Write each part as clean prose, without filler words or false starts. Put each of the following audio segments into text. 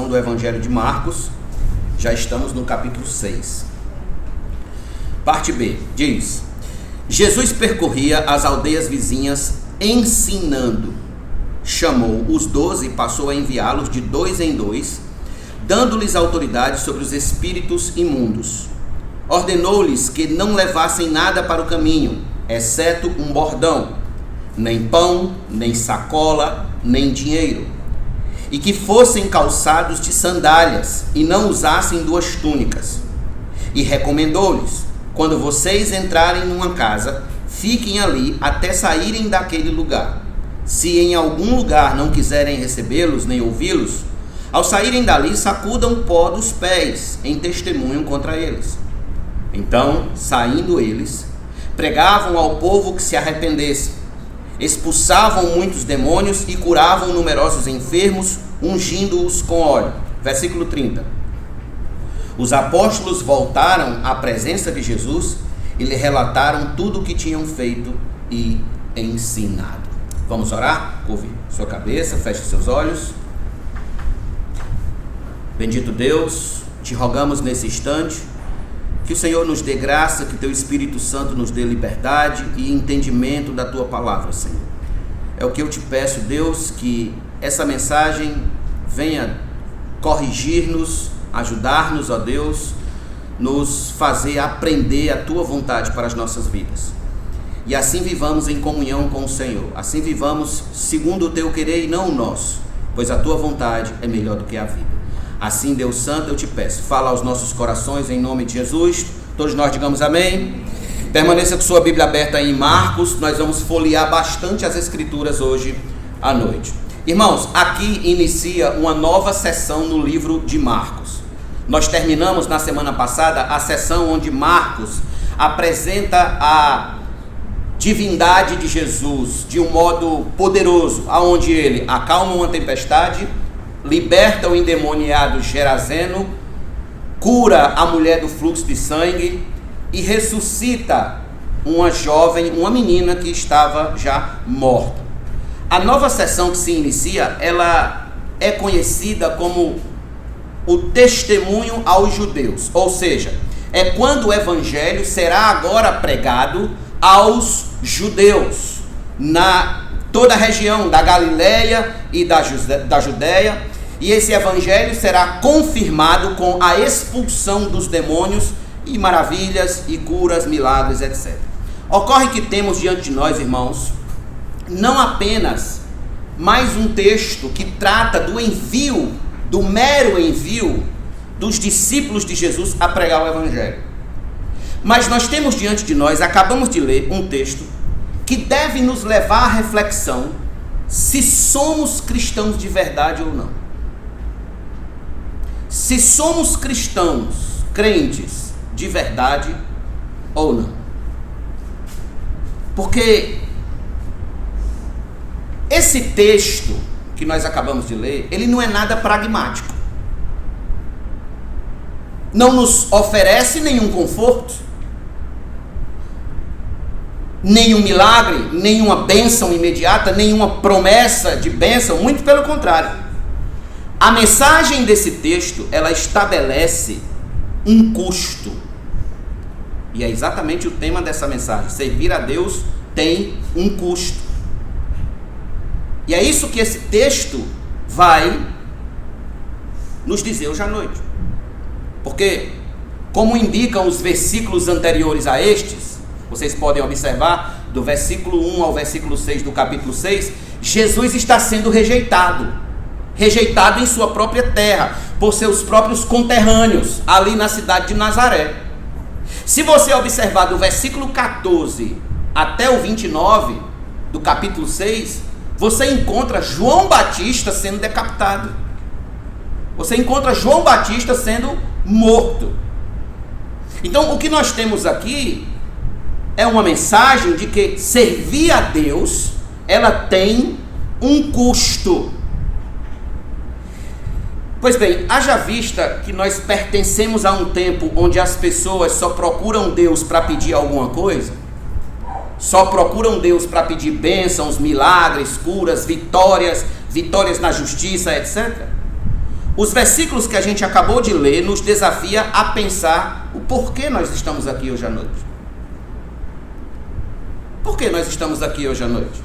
exposição do Evangelho de Marcos. Já estamos no capítulo 6. Parte B, diz: Jesus percorria as aldeias vizinhas ensinando. Chamou os 12 e passou a enviá-los de 2 em 2, dando-lhes autoridade sobre os espíritos imundos. Ordenou-lhes que não levassem nada para o caminho, exceto um bordão, nem pão, nem sacola, nem dinheiro, e que fossem calçados de sandálias e não usassem 2 túnicas. E recomendou-lhes: quando vocês entrarem numa casa, fiquem ali até saírem daquele lugar. Se em algum lugar não quiserem recebê-los nem ouvi-los, ao saírem dali, sacudam o pó dos pés em testemunho contra eles. Então, saindo eles, pregavam ao povo que se arrependesse, expulsavam muitos demônios e curavam numerosos enfermos, ungindo-os com óleo. Versículo 30. Os apóstolos voltaram à presença de Jesus e lhe relataram tudo o que tinham feito e ensinado. Vamos orar? Curve sua cabeça, feche seus olhos. Bendito Deus, te rogamos nesse instante que o Senhor nos dê graça, que teu Espírito Santo nos dê liberdade e entendimento da tua palavra, Senhor. É o que eu te peço, Deus, que essa mensagem venha corrigir-nos, ajudar-nos, ó Deus, nos fazer aprender a tua vontade para as nossas vidas. E assim vivamos em comunhão com o Senhor. Assim vivamos segundo o teu querer e não o nosso, pois a tua vontade é melhor do que a vida. Assim, Deus Santo, eu te peço, fala aos nossos corações em nome de Jesus. Todos nós digamos amém. Permaneça com sua Bíblia aberta em Marcos. Nós vamos folhear bastante as Escrituras hoje à noite. Irmãos, aqui inicia uma nova sessão no livro de Marcos. Nós terminamos na semana passada a sessão onde Marcos apresenta a divindade de Jesus de um modo poderoso, aonde ele acalma uma tempestade, liberta o endemoniado Gerazeno, cura a mulher do fluxo de sangue e ressuscita uma jovem, uma menina que estava já morta. A nova sessão que se inicia, ela é conhecida como o testemunho aos judeus, ou seja, é quando o evangelho será agora pregado aos judeus, na toda a região da Galileia e da Judéia, e esse evangelho será confirmado com a expulsão dos demônios e maravilhas e curas, milagres, etc. Ocorre que temos diante de nós, irmãos, não apenas mais um texto que trata do envio, do mero envio dos discípulos de Jesus a pregar o evangelho, mas nós temos diante de nós, acabamos de ler um texto que deve nos levar à reflexão se somos cristãos de verdade ou não. Se somos cristãos, crentes de verdade ou não. Porque esse texto que nós acabamos de ler, ele não é nada pragmático. Não nos oferece nenhum conforto, nenhum milagre, nenhuma bênção imediata, nenhuma promessa de bênção, muito pelo contrário. A mensagem desse texto, ela estabelece um custo. E é exatamente o tema dessa mensagem. Servir a Deus tem um custo. E é isso que esse texto vai nos dizer hoje à noite. Porque, como indicam os versículos anteriores a estes, vocês podem observar, do versículo 1 ao versículo 6 do capítulo 6, Jesus está sendo rejeitado em sua própria terra, por seus próprios conterrâneos, ali na cidade de Nazaré. Se você observar do versículo 14 até o 29 do capítulo 6, você encontra João Batista sendo decapitado. Você encontra João Batista sendo morto. Então, o que nós temos aqui é uma mensagem de que servir a Deus, ela tem um custo. Pois bem, haja vista que nós pertencemos a um tempo onde as pessoas só procuram Deus para pedir alguma coisa, só procuram Deus para pedir bênçãos, milagres, curas, vitórias na justiça, etc. Os versículos que a gente acabou de ler nos desafia a pensar o porquê nós estamos aqui hoje à noite. Por que nós estamos aqui hoje à noite?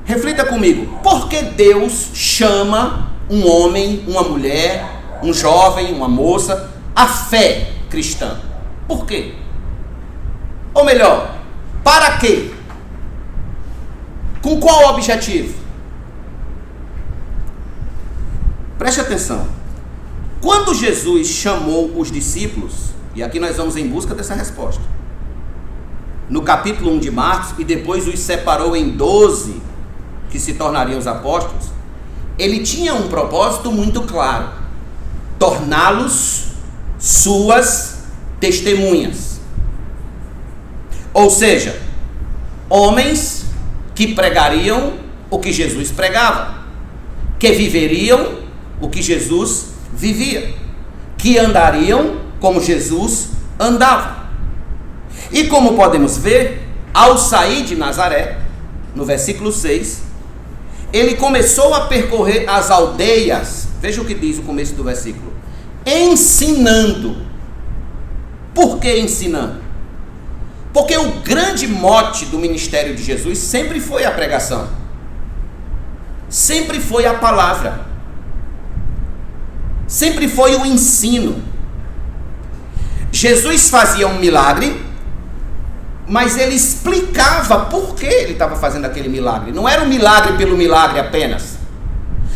Reflita comigo. Por que Deus chama um homem, uma mulher, um jovem, uma moça, à fé cristã? Por quê? Ou melhor, para quê? Com qual objetivo? Preste atenção. Quando Jesus chamou os discípulos, e aqui nós vamos em busca dessa resposta, no capítulo 1 de Marcos, e depois os separou em 12, que se tornariam os apóstolos, ele tinha um propósito muito claro: torná-los suas testemunhas. Ou seja, homens que pregariam o que Jesus pregava, que viveriam o que Jesus vivia, que andariam como Jesus andava. E como podemos ver, ao sair de Nazaré, no versículo 6, ele começou a percorrer as aldeias. Veja o que diz o começo do versículo: ensinando. Por que ensinando? Porque o grande mote do ministério de Jesus sempre foi a pregação, sempre foi a palavra, sempre foi o ensino. Jesus fazia um milagre, mas ele explicava por que ele estava fazendo aquele milagre. Não era um milagre pelo milagre apenas,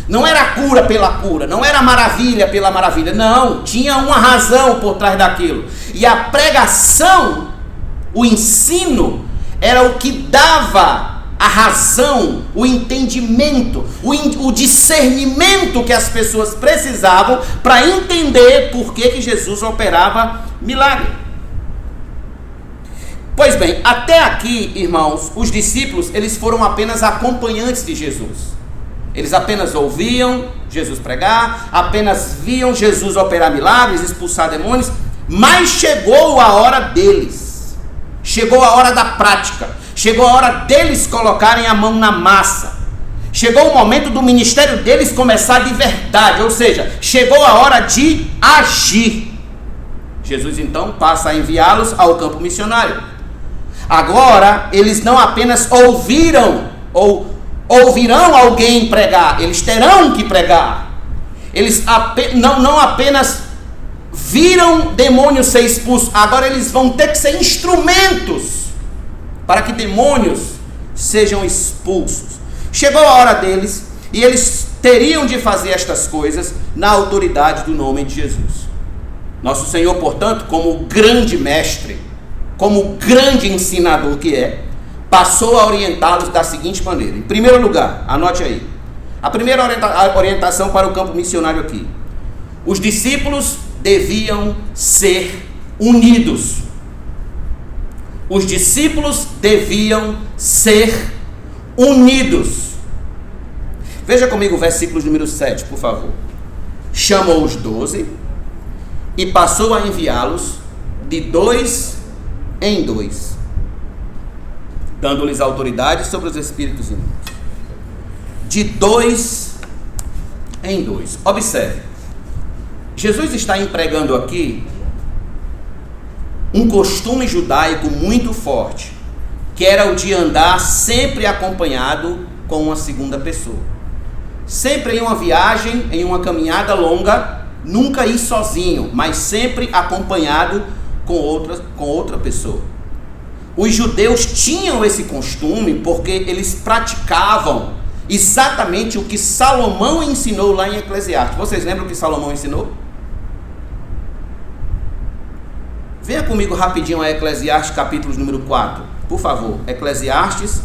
não era a cura pela cura, não era a maravilha pela maravilha, não, tinha uma razão por trás daquilo. E a pregação, o ensino, era o que dava a razão, o entendimento, o discernimento que as pessoas precisavam para entender por que Jesus operava milagre. Pois bem, até aqui, irmãos, os discípulos, eles foram apenas acompanhantes de Jesus. Eles apenas ouviam Jesus pregar, apenas viam Jesus operar milagres, expulsar demônios, mas chegou a hora deles, chegou a hora da prática, chegou a hora deles colocarem a mão na massa, chegou o momento do ministério deles começar de verdade, ou seja, chegou a hora de agir. Jesus então passa a enviá-los ao campo missionário. Agora, eles não apenas ouviram ou ouvirão alguém pregar, eles terão que pregar. Eles não apenas viram demônios ser expulsos, agora eles vão ter que ser instrumentos para que demônios sejam expulsos. Chegou a hora deles e eles teriam de fazer estas coisas na autoridade do nome de Jesus. Nosso Senhor, portanto, como grande mestre, como grande ensinador que é, passou a orientá-los da seguinte maneira. Em primeiro lugar, anote aí, a primeira orientação para o campo missionário aqui: os discípulos deviam ser unidos. Os discípulos deviam ser unidos. Veja comigo o versículo número 7, por favor. Chamou os 12 e passou a enviá-los de 2 em 2, dando-lhes autoridade sobre os espíritos imundos. De 2 em 2. Observe, Jesus está empregando aqui um costume judaico muito forte, que era o de andar sempre acompanhado com uma segunda pessoa. Sempre em uma viagem, em uma caminhada longa, nunca ir sozinho, mas sempre acompanhado com outra pessoa. Os judeus tinham esse costume porque eles praticavam exatamente o que Salomão ensinou lá em Eclesiastes. Vocês lembram o que Salomão ensinou? Venha comigo rapidinho a Eclesiastes, capítulo número 4, por favor. Eclesiastes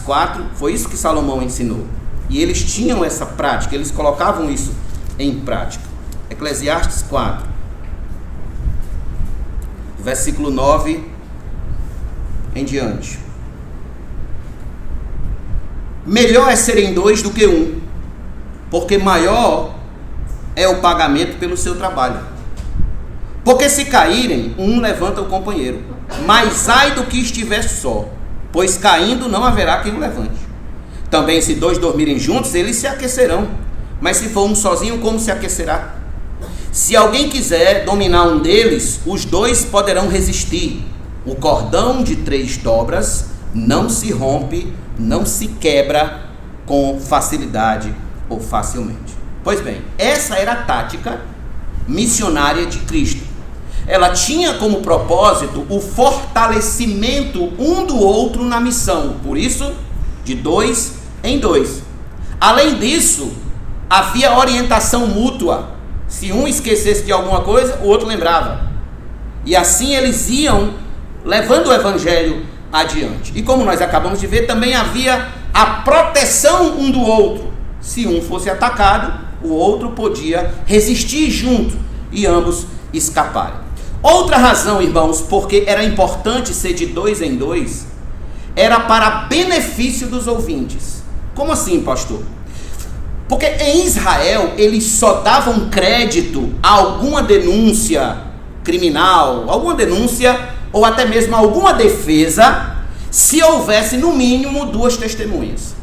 4, foi isso que Salomão ensinou. E eles tinham essa prática, eles colocavam isso em prática. Eclesiastes 4. Versículo 9 em diante. Melhor é serem 2 do que 1, porque maior é o pagamento pelo seu trabalho. Porque se caírem, um levanta o companheiro, mas ai do que estiver só, pois caindo não haverá quem o levante. Também se 2 dormirem juntos, eles se aquecerão. Mas se for um sozinho, como se aquecerá? Se alguém quiser dominar um deles, os 2 poderão resistir. O cordão de 3 dobras não se rompe, não se quebra com facilidade ou facilmente. Pois bem, essa era a tática missionária de Cristo. Ela tinha como propósito o fortalecimento um do outro na missão. Por isso, de 2 em 2. Além disso, havia orientação mútua. Se um esquecesse de alguma coisa, o outro lembrava. E assim eles iam levando o evangelho adiante. E como nós acabamos de ver, também havia a proteção um do outro. Se um fosse atacado, o outro podia resistir junto e ambos escaparem. Outra razão, irmãos, porque era importante ser de 2 em 2, era para benefício dos ouvintes. Como assim, pastor? Porque em Israel eles só davam crédito a alguma denúncia criminal, alguma denúncia ou até mesmo alguma defesa, se houvesse no mínimo 2 testemunhas.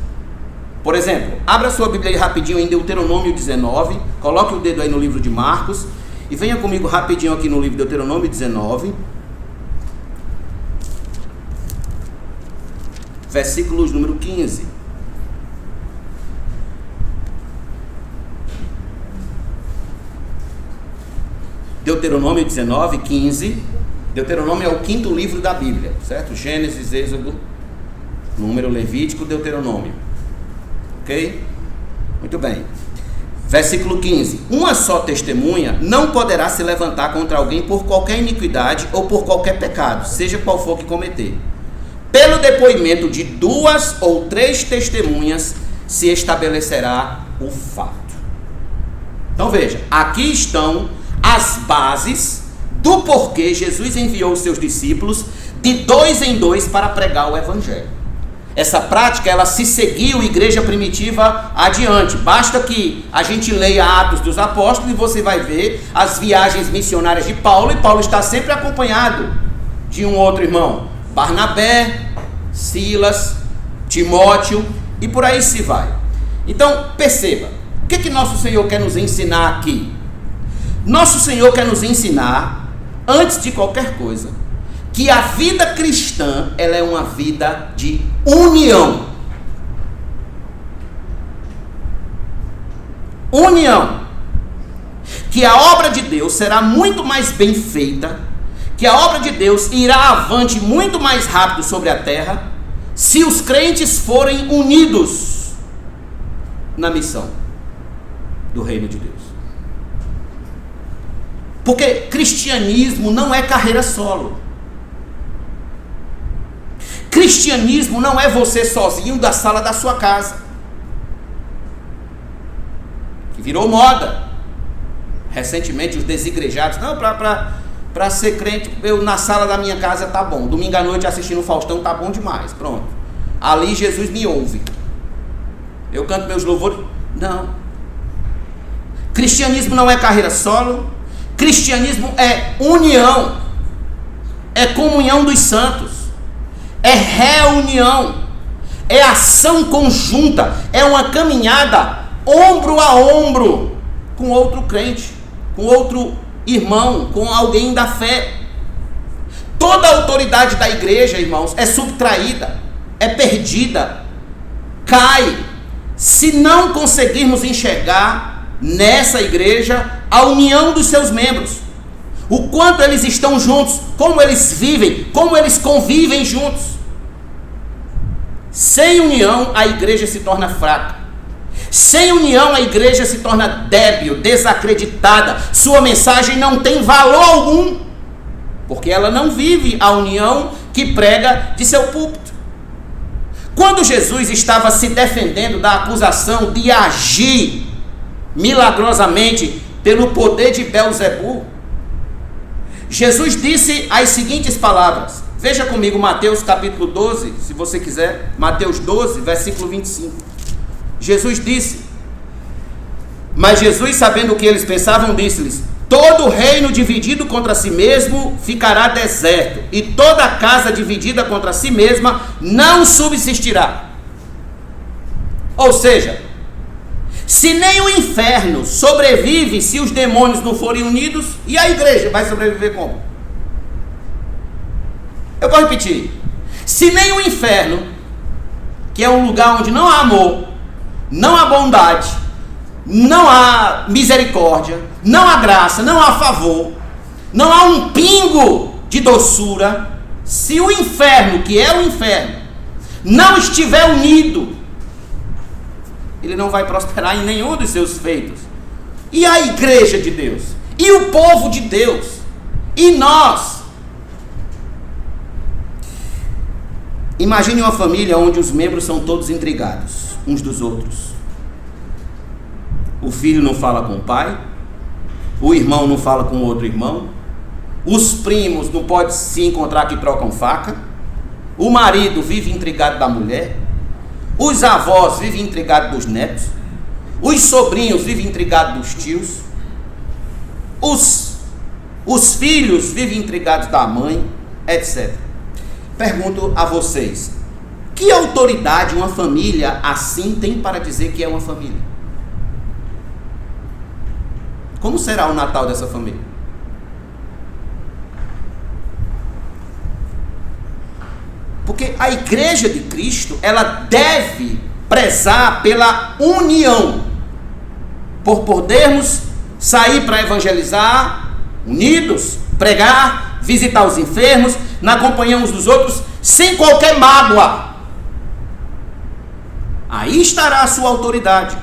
Por exemplo, abra sua Bíblia aí rapidinho em Deuteronômio 19, coloque o dedo aí no livro de Marcos e venha comigo rapidinho aqui no livro de Deuteronômio 19, versículos número 15. Deuteronômio 19, 15. Deuteronômio é o 5º livro da Bíblia, certo? Gênesis, Êxodo, Número, Levítico, Deuteronômio. Ok? Muito bem. Versículo 15. Uma só testemunha não poderá se levantar contra alguém por qualquer iniquidade ou por qualquer pecado, seja qual for que cometer. Pelo depoimento de 2 ou 3 testemunhas se estabelecerá o fato. Então veja, aqui estão as bases do porquê Jesus enviou os seus discípulos de 2 em 2 para pregar o evangelho. Essa prática, ela se seguiu, igreja primitiva, adiante. Basta que a gente leia Atos dos Apóstolos e você vai ver as viagens missionárias de Paulo, e Paulo está sempre acompanhado de um outro irmão, Barnabé, Silas, Timóteo, e por aí se vai. Então, perceba, o que nosso Senhor quer nos ensinar aqui? Nosso Senhor quer nos ensinar, antes de qualquer coisa, que a vida cristã, ela é uma vida de união. União. Que a obra de Deus será muito mais bem feita, que a obra de Deus irá avante muito mais rápido sobre a terra, se os crentes forem unidos na missão do reino de Deus. Porque cristianismo não é carreira solo. Cristianismo não é você sozinho da sala da sua casa, que virou moda. Recentemente os desigrejados, não, para ser crente, eu na sala da minha casa tá bom, domingo à noite assistindo o Faustão tá bom demais, pronto. Ali Jesus me ouve, eu canto meus louvores. Não. Cristianismo não é carreira solo. Cristianismo é união, é comunhão dos santos, é reunião, é ação conjunta, é uma caminhada ombro a ombro com outro crente, com outro irmão, com alguém da fé. Toda a autoridade da igreja, irmãos, é subtraída, é perdida, cai, se não conseguirmos enxergar nessa igreja a união dos seus membros, o quanto eles estão juntos, como eles vivem, como eles convivem juntos. Sem união a igreja se torna fraca, sem união a igreja se torna débil, desacreditada, sua mensagem não tem valor algum, porque ela não vive a união que prega de seu púlpito. Quando Jesus estava se defendendo da acusação de agir milagrosamente pelo poder de Belzebu, Jesus disse as seguintes palavras. Veja comigo Mateus capítulo 12, se você quiser, Mateus 12, versículo 25. Jesus disse, mas Jesus, sabendo o que eles pensavam, disse-lhes: todo reino dividido contra si mesmo ficará deserto, e toda casa dividida contra si mesma não subsistirá. Ou seja, se nem o inferno sobrevive se os demônios não forem unidos, e a igreja vai sobreviver como? Eu vou repetir. Se nem o inferno, que é um lugar onde não há amor, não há bondade, não há misericórdia, não há graça, não há favor, não há um pingo de doçura, se o inferno, que é o inferno, não estiver unido, ele não vai prosperar em nenhum dos seus feitos. E a igreja de Deus? E o povo de Deus? E nós? Imagine uma família onde os membros são todos intrigados uns dos outros. O filho não fala com o pai, o irmão não fala com o outro irmão, os primos não podem se encontrar que trocam faca, o marido vive intrigado da mulher, os avós vivem intrigados dos netos, os sobrinhos vivem intrigados dos tios, os filhos vivem intrigados da mãe, etc. Pergunto a vocês, que autoridade uma família assim tem para dizer que é uma família? Como será o Natal dessa família? Porque a igreja de Cristo, ela deve prezar pela união, por podermos sair para evangelizar, unidos, pregar, visitar os enfermos, na companhia uns dos outros, sem qualquer mágoa. Aí estará a sua autoridade,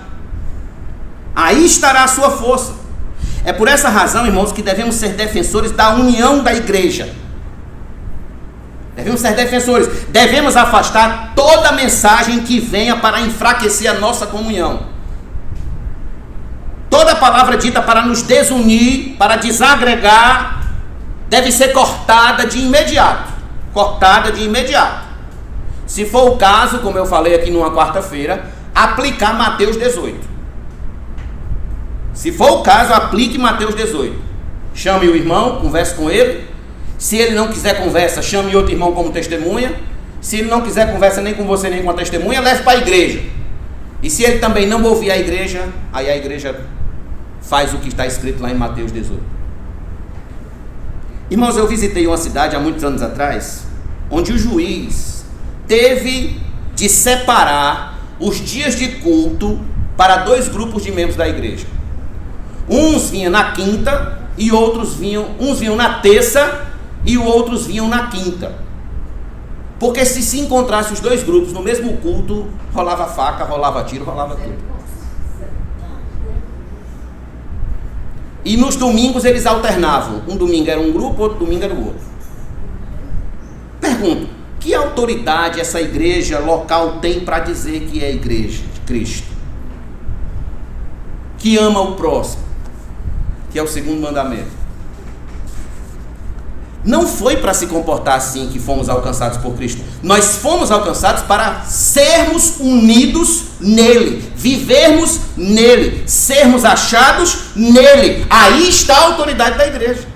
aí estará a sua força. É por essa razão, irmãos, que devemos ser defensores da união da igreja. Devemos ser defensores, devemos afastar toda mensagem que venha para enfraquecer a nossa comunhão. Toda palavra dita para nos desunir, para desagregar, deve ser cortada de imediato. Cortada de imediato. Se for o caso, como eu falei aqui numa quarta-feira, aplicar Mateus 18. Se for o caso, aplique Mateus 18. Chame o irmão, converse com ele. Se ele não quiser conversa, chame outro irmão como testemunha. Se ele não quiser conversa nem com você nem com a testemunha, leve para a igreja. E se ele também não ouvir a igreja, aí a igreja faz o que está escrito lá em Mateus 18. Irmãos, eu visitei uma cidade há muitos anos atrás, onde o juiz teve de separar os dias de culto para dois grupos de membros da igreja. Uns vinham na quinta e outros uns vinham na terça e outros vinham na quinta. Porque se encontrasse os dois grupos no mesmo culto, rolava faca, rolava tiro, rolava tudo. E nos domingos eles alternavam. Um domingo era um grupo, outro domingo era o outro. Pergunto, que autoridade essa igreja local tem para dizer que é a igreja de Cristo? Que ama o próximo, que é o segundo mandamento. Não foi para se comportar assim que fomos alcançados por Cristo. Nós fomos alcançados para sermos unidos nele, vivermos nele, sermos achados nele. Aí está a autoridade da igreja.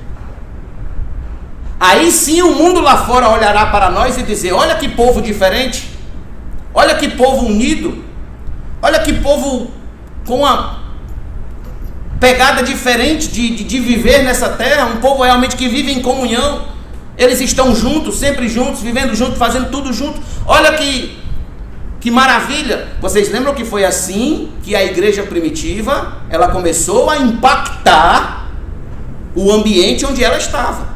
Aí sim o mundo lá fora olhará para nós e dizer: olha que povo diferente, olha que povo unido, olha que povo com uma pegada diferente de viver nessa terra, um povo realmente que vive em comunhão. Eles estão juntos, sempre juntos, vivendo juntos, fazendo tudo junto. Olha que maravilha. Vocês lembram que foi assim que a igreja primitiva, ela começou a impactar o ambiente onde ela estava.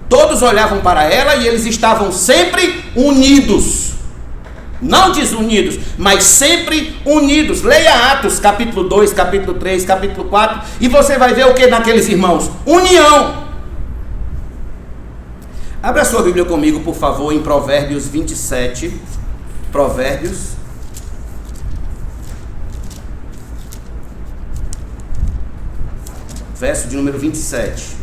Todos olhavam para ela e eles estavam sempre unidos. Não desunidos, mas sempre unidos. Leia Atos, capítulo 2, capítulo 3, capítulo 4, e você vai ver o que naqueles irmãos? União. Abra sua Bíblia comigo, por favor, em Provérbios 27. Provérbios. Verso de número 27.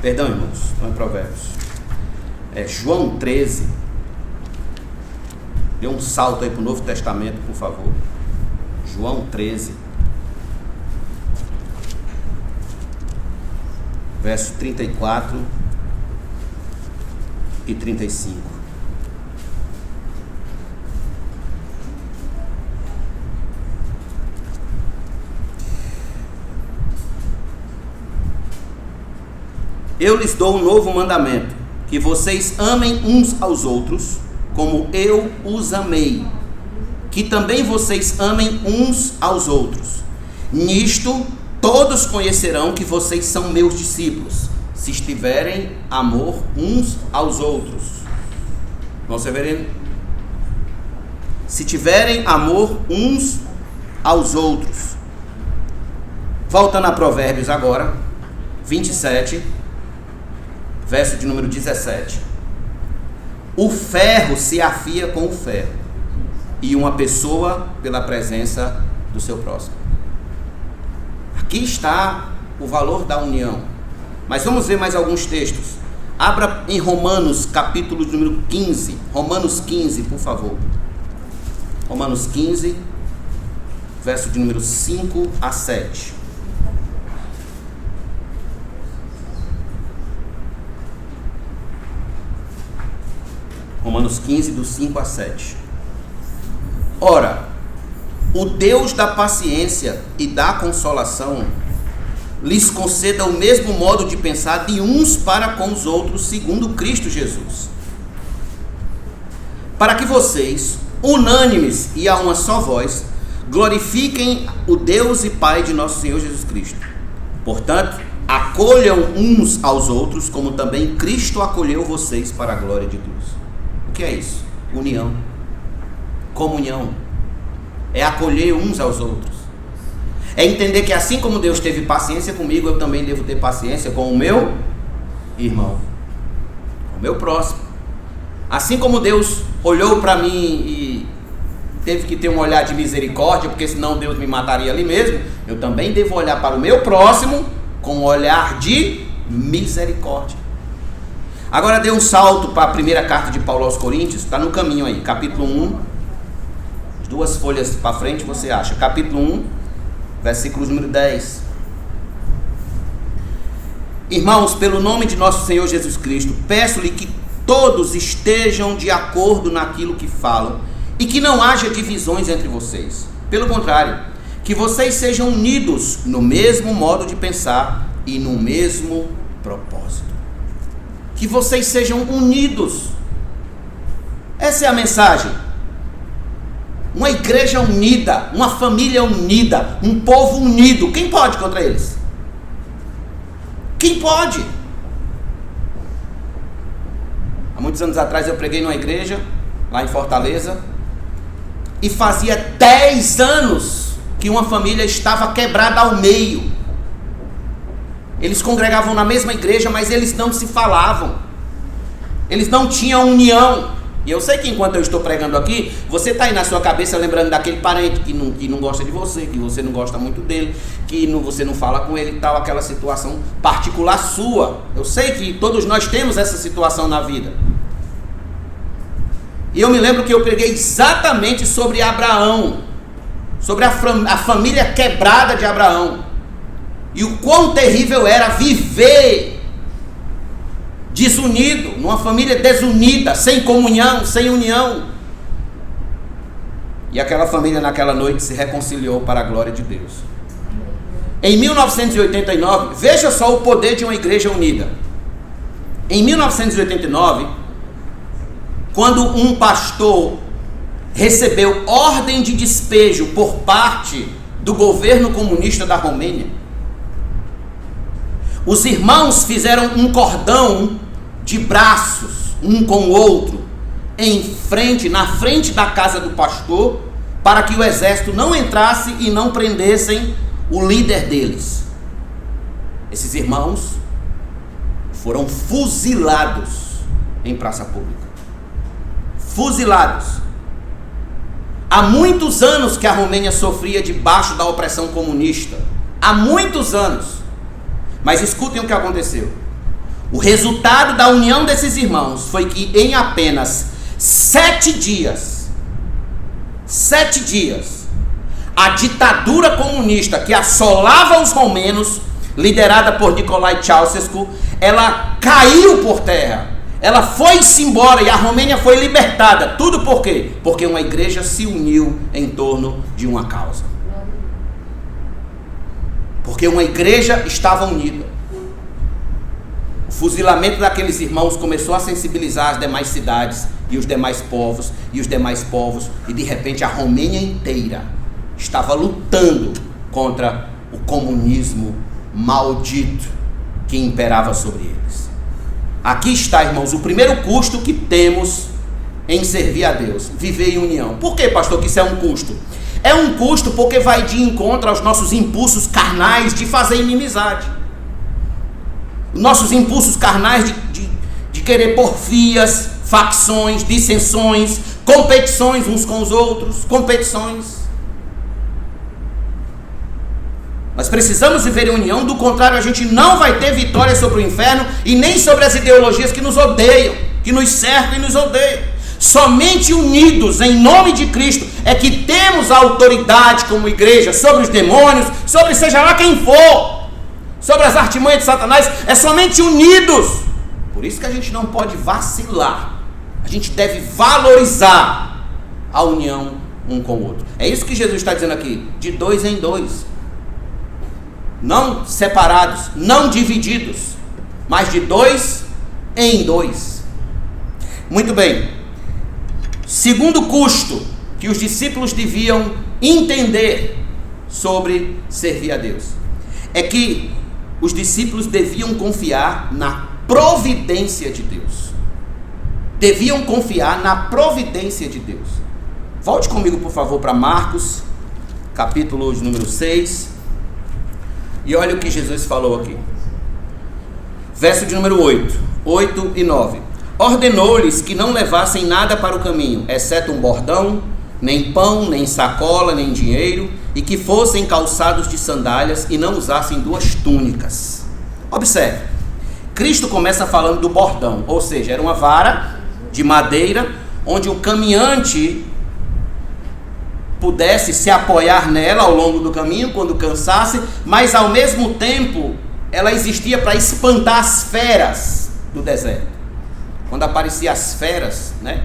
Perdão, irmãos, não é Provérbios. É João 13, Dê um salto aí para o Novo Testamento, por favor. João 13. Verso 34 e 35. Eu lhes dou um novo mandamento, que vocês amem uns aos outros, como eu os amei, que também vocês amem uns aos outros. Nisto todos conhecerão que vocês são meus discípulos, se estiverem amor uns aos outros. Vamos ver? Se tiverem amor uns aos outros. Voltando a Provérbios agora, 27, verso de número 17. O ferro se afia com o ferro, e uma pessoa pela presença do seu próximo. Aqui está o valor da união. Mas vamos ver mais alguns textos. Abra em Romanos, capítulo número 15. Romanos 15, por favor. Romanos 15, verso de número 5 a 7. Romanos 15, do 5 a 7. Ora, o Deus da paciência e da consolação lhes conceda o mesmo modo de pensar de uns para com os outros, segundo Cristo Jesus, para que vocês, unânimes e a uma só voz, glorifiquem o Deus e Pai de nosso Senhor Jesus Cristo. Portanto, acolham uns aos outros, como também Cristo acolheu vocês para a glória de Deus. O que é isso? União, comunhão, é acolher uns aos outros, é entender que assim como Deus teve paciência comigo, eu também devo ter paciência com o meu irmão, com o meu próximo. Assim como Deus olhou para mim e teve que ter um olhar de misericórdia, porque senão Deus me mataria ali mesmo, eu também devo olhar para o meu próximo com um olhar de misericórdia. Agora dê um salto para a primeira carta de Paulo aos Coríntios, está no caminho aí, capítulo 1, 2 folhas para frente você acha, capítulo 1, versículo número 10. Irmãos, pelo nome de nosso Senhor Jesus Cristo, peço-lhe que todos estejam de acordo naquilo que falam e que não haja divisões entre vocês. Pelo contrário, que vocês sejam unidos no mesmo modo de pensar e no mesmo propósito. Que vocês sejam unidos. Essa é a mensagem. Uma igreja unida, uma família unida, um povo unido. Quem pode contra eles? Quem pode? Há muitos anos atrás eu preguei numa igreja, lá em Fortaleza, e fazia 10 anos que uma família estava quebrada ao meio. Eles congregavam na mesma igreja, mas eles não se falavam. Eles não tinham união. E eu sei que enquanto eu estou pregando aqui, você está aí na sua cabeça lembrando daquele parente que não gosta de você, que você não gosta muito dele, que você não fala com ele e tal, aquela situação particular sua. Eu sei que todos nós temos essa situação na vida. E eu me lembro que eu preguei exatamente sobre Abraão, sobre a família quebrada de Abraão. E o quão terrível era viver desunido, numa família desunida, sem comunhão, sem união. E aquela família naquela noite se reconciliou para a glória de Deus. Em 1989, veja só o poder de uma igreja unida. Em 1989, quando um pastor recebeu ordem de despejo por parte do governo comunista da Romênia, os irmãos fizeram um cordão de braços, um com o outro, na frente da casa do pastor, para que o exército não entrasse e não prendessem o líder deles. Esses irmãos foram fuzilados em praça pública. Fuzilados. Há muitos anos que a Romênia sofria debaixo da opressão comunista. Há muitos anos. Mas escutem o que aconteceu. O resultado da união desses irmãos foi que em apenas 7 dias 7 dias, a ditadura comunista que assolava os romenos, liderada por Nicolae Ceausescu, ela caiu por terra. Ela foi-se embora e a Romênia foi libertada. Tudo por quê? Porque uma igreja se uniu em torno de uma causa. Porque uma igreja estava unida. O fuzilamento daqueles irmãos começou a sensibilizar as demais cidades e os demais povos, e de repente a Romênia inteira estava lutando contra o comunismo maldito que imperava sobre eles. Aqui está, irmãos, o primeiro custo que temos em servir a Deus: viver em união. Por que, pastor, que isso é um custo? É um custo porque vai de encontro aos nossos impulsos carnais de fazer inimizade. Nossos impulsos carnais de querer porfias, facções, dissensões, competições uns com os outros, competições. Nós precisamos viver em união, do contrário a gente não vai ter vitória sobre o inferno e nem sobre as ideologias que nos odeiam, que nos cercam e nos odeiam. Somente unidos em nome de Cristo é que temos a autoridade como igreja sobre os demônios, sobre seja lá quem for, sobre as artimanhas de Satanás. É somente unidos. Por isso que a gente não pode vacilar. A gente deve valorizar a união um com o outro. É isso que Jesus está dizendo aqui, de 2 em 2. Não separados, não divididos, mas de 2 em 2. Muito bem. Segundo custo que os discípulos deviam entender sobre servir a Deus é que os discípulos deviam confiar na providência de Deus. Deviam confiar na providência de Deus. Volte comigo, por favor, para Marcos, capítulo de número 6. E olha o que Jesus falou aqui. Verso de número 8 e 9. Ordenou-lhes que não levassem nada para o caminho, exceto um bordão, nem pão, nem sacola, nem dinheiro, e que fossem calçados de sandálias e não usassem 2 túnicas. Observe, Cristo começa falando do bordão, ou seja, era uma vara de madeira, onde o caminhante pudesse se apoiar nela ao longo do caminho, quando cansasse, mas ao mesmo tempo, ela existia para espantar as feras do deserto. Quando apareciam as feras, né?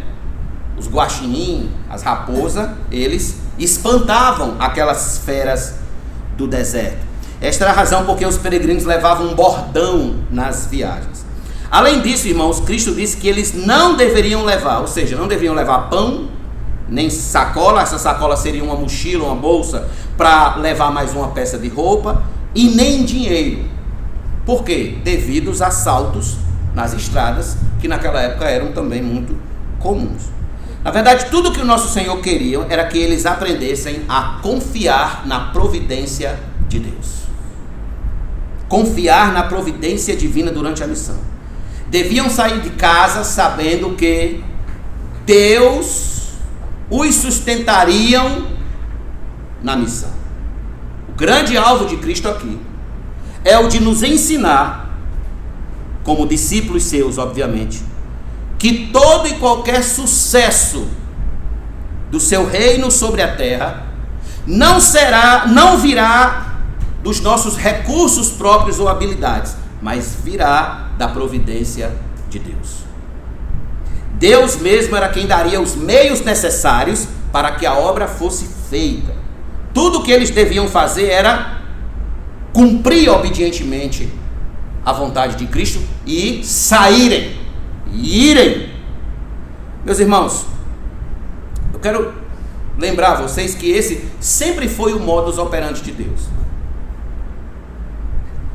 Os guaxinim, as raposas, eles espantavam aquelas feras do deserto. Esta era a razão porque os peregrinos levavam um bordão nas viagens. Além disso, irmãos, Cristo disse que eles não deveriam levar, ou seja, não deveriam levar pão, nem sacola. Essa sacola seria uma mochila, uma bolsa, para levar mais uma peça de roupa, e nem dinheiro. Por quê? Devido aos assaltos nas estradas, que naquela época eram também muito comuns. Na verdade, tudo que o nosso Senhor queria era que eles aprendessem a confiar na providência de Deus. Confiar na providência divina durante a missão. Deviam sair de casa sabendo que Deus os sustentariam na missão. O grande alvo de Cristo aqui é o de nos ensinar, como discípulos seus, obviamente, que todo e qualquer sucesso do seu reino sobre a terra não virá dos nossos recursos próprios ou habilidades, mas virá da providência de Deus. Deus mesmo era quem daria os meios necessários para que a obra fosse feita. Tudo o que eles deviam fazer era cumprir obedientemente a vontade de Cristo e irem. Meus irmãos, eu quero lembrar a vocês que esse sempre foi o modus operandi de Deus.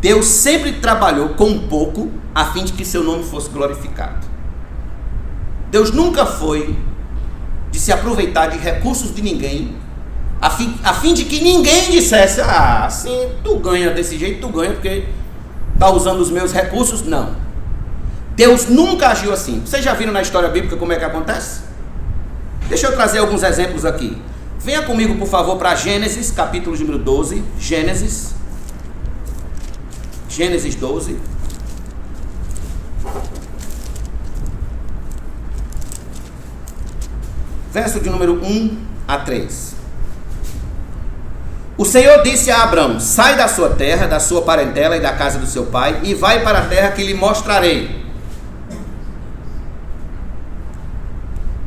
Deus sempre trabalhou com pouco a fim de que seu nome fosse glorificado. Deus nunca foi de se aproveitar de recursos de ninguém a fim de que ninguém dissesse: assim tu ganha desse jeito, tu ganha porque está usando os meus recursos. Não. Deus nunca agiu assim. Vocês já viram na história bíblica como é que acontece? Deixa eu trazer alguns exemplos aqui. Venha comigo, por favor, para Gênesis, capítulo número 12. Gênesis 12. Verso de número 1 a 3. O Senhor disse a Abrão: sai da sua terra, da sua parentela e da casa do seu pai, e vai para a terra que lhe mostrarei.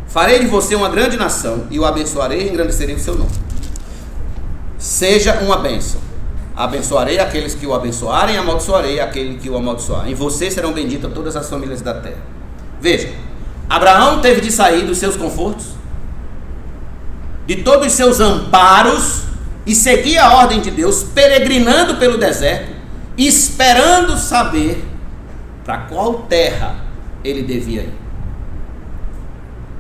Farei de você uma grande nação, e o abençoarei e engrandecerei o seu nome. Seja uma bênção. Abençoarei aqueles que o abençoarem, e amaldiçoarei aquele que o amaldiçoar. Em você serão benditas todas as famílias da terra. Veja, Abraão teve de sair dos seus confortos, de todos os seus amparos, e seguir a ordem de Deus, peregrinando pelo deserto, esperando saber para qual terra ele devia ir.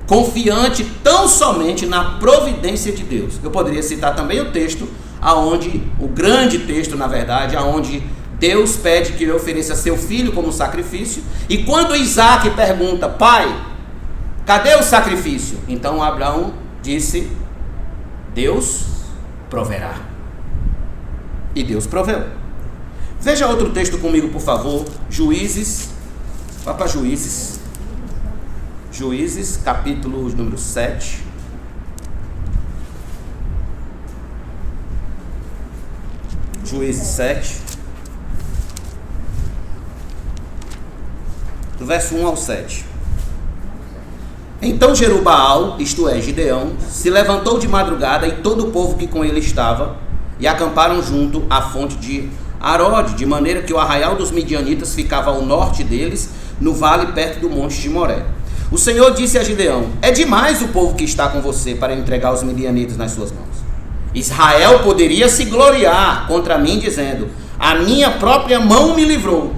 Confiante tão somente na providência de Deus. Eu poderia citar também o texto, o grande texto, na verdade, aonde Deus pede que ele ofereça seu filho como sacrifício, e quando Isaac pergunta: pai, cadê o sacrifício? Então Abraão disse: Deus proverá. E Deus proveu. Veja outro texto comigo, por favor. Juízes. Vá para Juízes. Juízes, capítulo número 7. Juízes 7. Do verso 1 ao 7. Então Jerubaal, isto é, Gideão, se levantou de madrugada, e todo o povo que com ele estava, e acamparam junto à fonte de Arode, de maneira que o arraial dos midianitas ficava ao norte deles, no vale perto do monte de Moré. O Senhor disse a Gideão: é demais o povo que está com você para entregar os midianitas nas suas mãos. Israel poderia se gloriar contra mim, dizendo: a minha própria mão me livrou.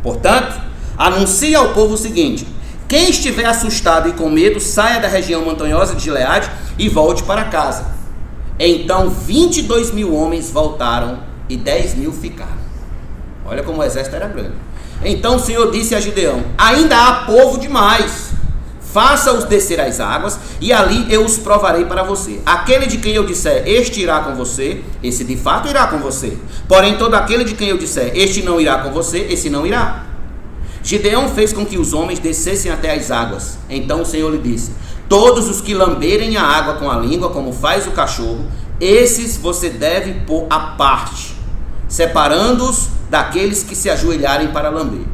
Portanto, anuncie ao povo o seguinte: quem estiver assustado e com medo, saia da região montanhosa de Gileade e volte para casa. Então 22.000 homens voltaram e 10.000 ficaram. Olha como o exército era grande. Então o Senhor disse a Gideão: ainda há povo demais. Faça-os descer às águas, e ali eu os provarei para você. Aquele de quem eu disser, este irá com você, esse de fato irá com você. Porém, todo aquele de quem eu disser, este não irá com você, esse não irá. Gideão fez com que os homens descessem até as águas. Então o Senhor lhe disse: todos os que lamberem a água com a língua, como faz o cachorro, esses você deve pôr à parte, separando-os daqueles que se ajoelharem para lamber.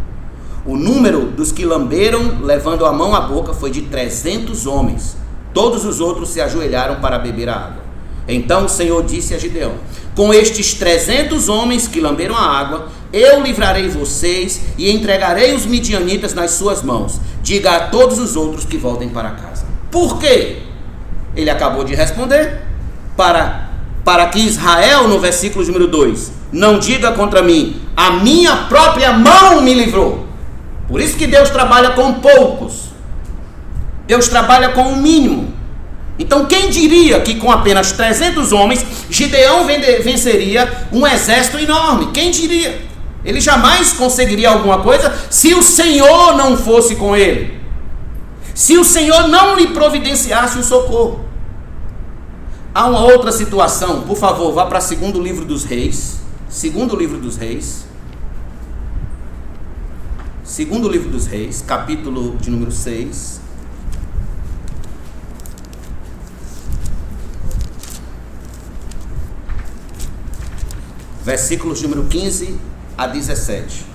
O número dos que lamberam, levando a mão à boca, foi de 300 homens. Todos os outros se ajoelharam para beber a água. Então o Senhor disse a Gideão: com estes 300 homens que lamberam a água, eu livrarei vocês e entregarei os midianitas nas suas mãos. Diga a todos os outros que voltem para casa. Por quê? Ele acabou de responder: para que Israel, no versículo número 2, não diga contra mim: a minha própria mão me livrou. Por isso que Deus trabalha com poucos. Deus trabalha com o mínimo. Então quem diria que com apenas 300 homens Gideão venceria um exército enorme? Quem diria? Ele jamais conseguiria alguma coisa se o Senhor não fosse com ele, se o Senhor não lhe providenciasse o socorro. Há uma outra situação. Por favor, vá para segundo livro dos Reis. Segundo livro dos Reis. Segundo livro dos Reis, capítulo de número 6. Versículos número 15 a 17.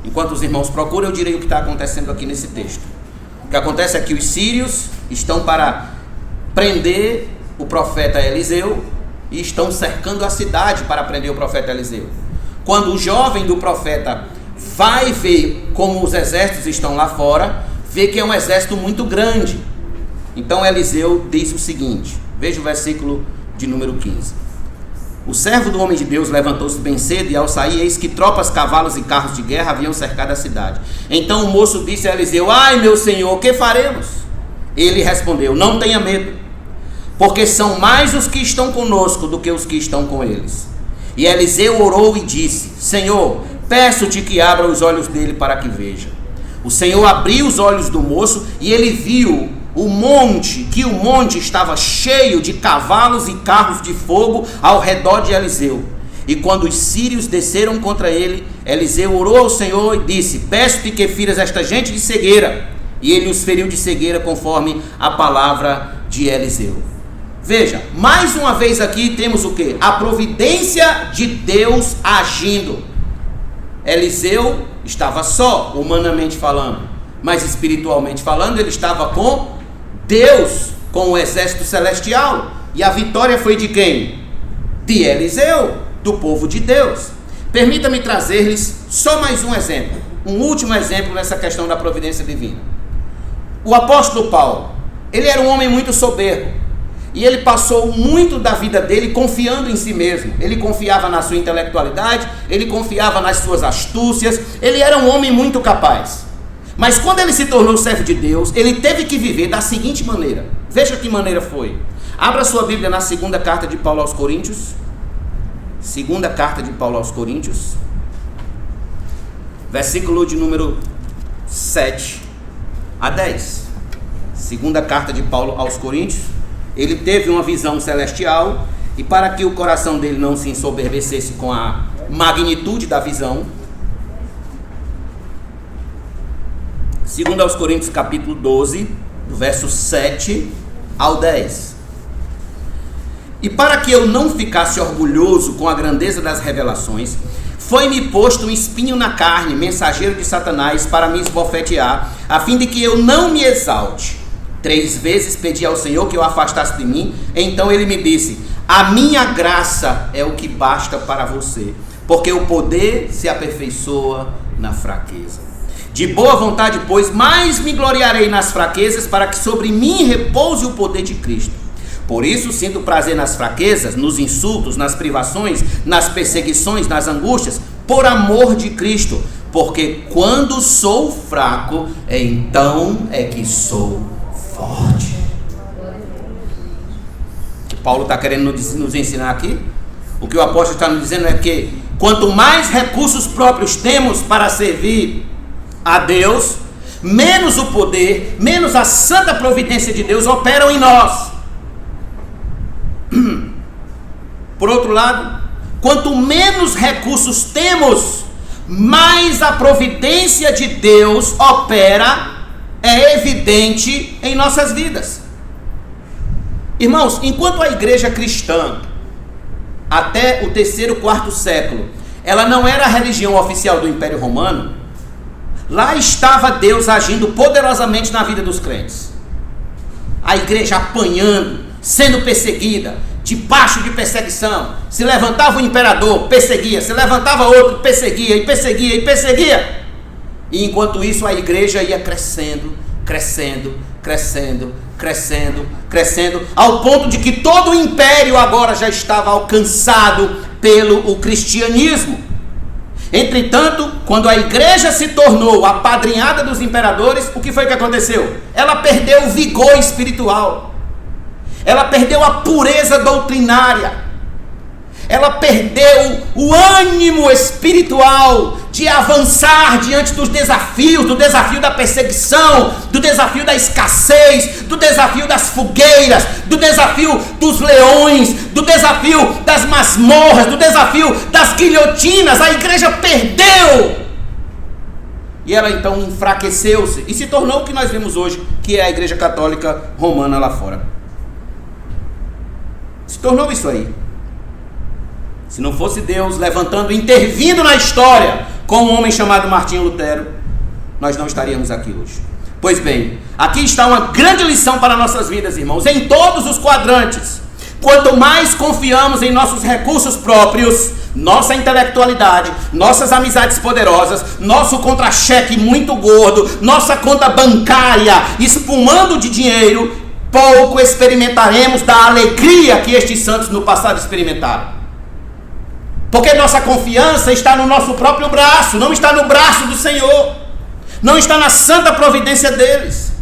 Enquanto os irmãos procuram, eu direi o que está acontecendo aqui nesse texto. O que acontece é que os sírios estão para prender o profeta Eliseu e estão cercando a cidade para prender o profeta Eliseu. Quando o jovem do profeta vai ver como os exércitos estão lá fora, vê que é um exército muito grande. Então Eliseu diz o seguinte, veja o versículo de número 15. O servo do homem de Deus levantou-se bem cedo, e ao sair, eis que tropas, cavalos e carros de guerra haviam cercado a cidade. Então o moço disse a Eliseu: ai, meu senhor, o que faremos? Ele respondeu: não tenha medo, porque são mais os que estão conosco do que os que estão com eles. E Eliseu orou e disse: Senhor, peço-te que abra os olhos dele para que veja. O Senhor abriu os olhos do moço, e ele viu o monte estava cheio de cavalos e carros de fogo ao redor de Eliseu. E quando os sírios desceram contra ele, Eliseu orou ao Senhor e disse: peço-te que firas esta gente de cegueira. E ele os feriu de cegueira conforme a palavra de Eliseu. Veja, mais uma vez aqui temos o quê? A providência de Deus agindo. Eliseu estava só, humanamente falando, mas espiritualmente falando, ele estava com Deus, com o exército celestial. E a vitória foi de quem? De Eliseu, do povo de Deus. Permita-me trazer-lhes só mais um exemplo, um último exemplo nessa questão da providência divina. O apóstolo Paulo, ele era um homem muito soberbo, e ele passou muito da vida dele confiando em si mesmo. Ele confiava na sua intelectualidade, ele confiava nas suas astúcias, ele era um homem muito capaz. Mas quando ele se tornou servo de Deus, ele teve que viver da seguinte maneira. Veja que maneira foi. Abra sua Bíblia na segunda carta de Paulo aos Coríntios. Segunda carta de Paulo aos Coríntios, versículo de número 7 a 10. Segunda carta de Paulo aos Coríntios. Ele teve uma visão celestial, e para que o coração dele não se ensoberbecesse com a magnitude da visão, segundo aos Coríntios capítulo 12, do verso 7 ao 10. E para que eu não ficasse orgulhoso com a grandeza das revelações, foi-me posto um espinho na carne, mensageiro de Satanás, para me esbofetear, a fim de que eu não me exalte. 3 vezes pedi ao Senhor que eu afastasse de mim. Então ele me disse: a minha graça é o que basta para você, porque o poder se aperfeiçoa na fraqueza. De boa vontade, pois, mais me gloriarei nas fraquezas, para que sobre mim repouse o poder de Cristo. Por isso sinto prazer nas fraquezas, nos insultos, nas privações, nas perseguições, nas angústias, por amor de Cristo, porque quando sou fraco, então é que sou forte. O que Paulo está querendo nos ensinar aqui? O que o apóstolo está nos dizendo é que quanto mais recursos próprios temos para servir a Deus, menos o poder, menos a santa providência de Deus operam em nós. Por outro lado, quanto menos recursos temos, mais a providência de Deus opera, é evidente em nossas vidas. Irmãos, enquanto a igreja cristã, até o 3º, 4º século, ela não era a religião oficial do Império Romano, lá estava Deus agindo poderosamente na vida dos crentes. A igreja apanhando, sendo perseguida, debaixo de perseguição. Se levantava o imperador, perseguia. Se levantava outro, perseguia, e perseguia, e perseguia. E enquanto isso a igreja ia crescendo, crescendo, crescendo, crescendo, crescendo, ao ponto de que todo o império agora já estava alcançado pelo cristianismo. Entretanto, quando a igreja se tornou a apadrinhada dos imperadores, o que foi que aconteceu? Ela perdeu o vigor espiritual. Ela perdeu a pureza doutrinária. Ela perdeu o ânimo espiritual de avançar diante dos desafios, do desafio da perseguição, do desafio da escassez, do desafio das fogueiras, do desafio dos leões, do desafio das masmorras, do desafio das guilhotinas. A igreja perdeu. E ela então enfraqueceu-se e se tornou o que nós vemos hoje, que é a igreja católica romana lá fora. Se tornou isso aí. Se não fosse Deus levantando, intervindo na história com um homem chamado Martinho Lutero, nós não estaríamos aqui hoje. Pois bem, aqui está uma grande lição para nossas vidas, irmãos, em todos os quadrantes. Quanto mais confiamos em nossos recursos próprios, nossa intelectualidade, nossas amizades poderosas, nosso contra-cheque muito gordo, nossa conta bancária espumando de dinheiro, pouco experimentaremos da alegria que estes santos no passado experimentaram. Porque nossa confiança está no nosso próprio braço, não está no braço do Senhor, não está na santa providência deles.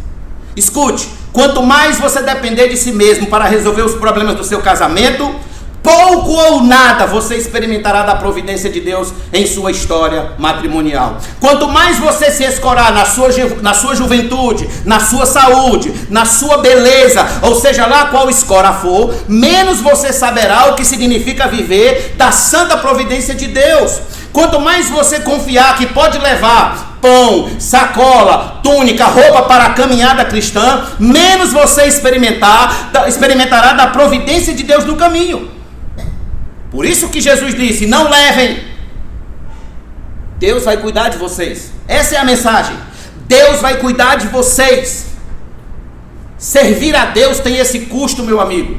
Escute, quanto mais você depender de si mesmo para resolver os problemas do seu casamento, pouco ou nada você experimentará da providência de Deus em sua história matrimonial. Quanto mais você se escorar na sua juventude, na sua saúde, na sua beleza, ou seja lá qual escora for, menos você saberá o que significa viver da santa providência de Deus. Quanto mais você confiar que pode levar pão, sacola, túnica, roupa para a caminhada cristã, menos você experimentará da providência de Deus no caminho. Por isso que Jesus disse: não levem. Deus vai cuidar de vocês. Essa é a mensagem. Deus vai cuidar de vocês. Servir a Deus tem esse custo, meu amigo.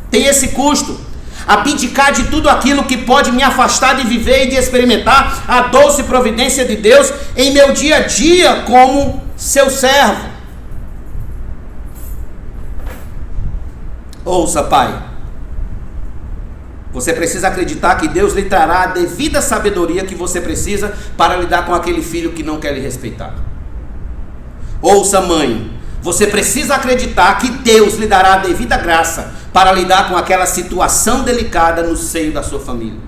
Tem esse custo. Abdicar de tudo aquilo que pode me afastar de viver e de experimentar a doce providência de Deus em meu dia a dia como seu servo. Ouça, pai. Você precisa acreditar que Deus lhe trará a devida sabedoria que você precisa para lidar com aquele filho que não quer lhe respeitar. Ouça, mãe. Você precisa acreditar que Deus lhe dará a devida graça para lidar com aquela situação delicada no seio da sua família.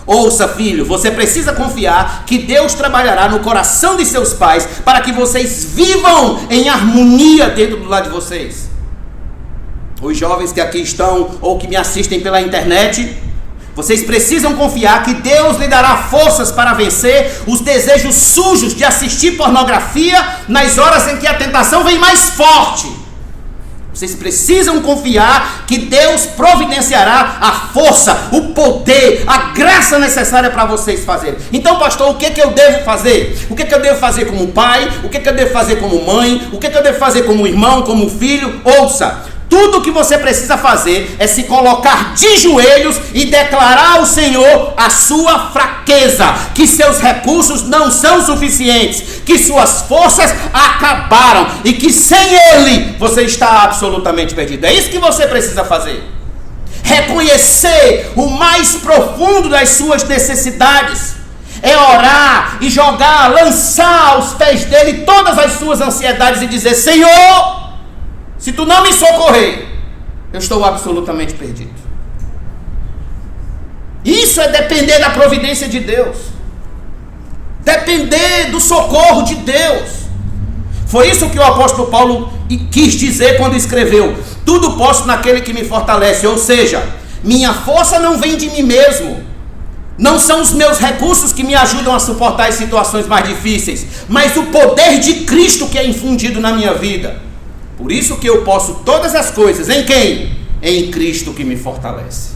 Ouça, filho, você precisa confiar que Deus trabalhará no coração de seus pais para que vocês vivam em harmonia dentro do lar de vocês. Os jovens que aqui estão ou que me assistem pela internet, vocês precisam confiar que Deus lhe dará forças para vencer os desejos sujos de assistir pornografia nas horas em que a tentação vem mais forte. Vocês precisam confiar que Deus providenciará a força, o poder, a graça necessária para vocês fazerem. Então, pastor, o que eu devo fazer? O que eu devo fazer como pai? O que eu devo fazer como mãe? O que eu devo fazer como irmão, como filho? Ouça! Tudo o que você precisa fazer é se colocar de joelhos e declarar ao Senhor a sua fraqueza, que seus recursos não são suficientes, que suas forças acabaram e que sem Ele você está absolutamente perdido. É isso que você precisa fazer. Reconhecer o mais profundo das suas necessidades. É orar e jogar, lançar aos pés dele todas as suas ansiedades e dizer: Senhor, se tu não me socorrer, eu estou absolutamente perdido. Isso é depender da providência de Deus. Depender do socorro de Deus. Foi isso que o apóstolo Paulo quis dizer quando escreveu: tudo posso naquele que me fortalece. Ou seja, minha força não vem de mim mesmo. Não são os meus recursos que me ajudam a suportar as situações mais difíceis, mas o poder de Cristo que é infundido na minha vida. Por isso que eu posso todas as coisas em quem? Em Cristo que me fortalece.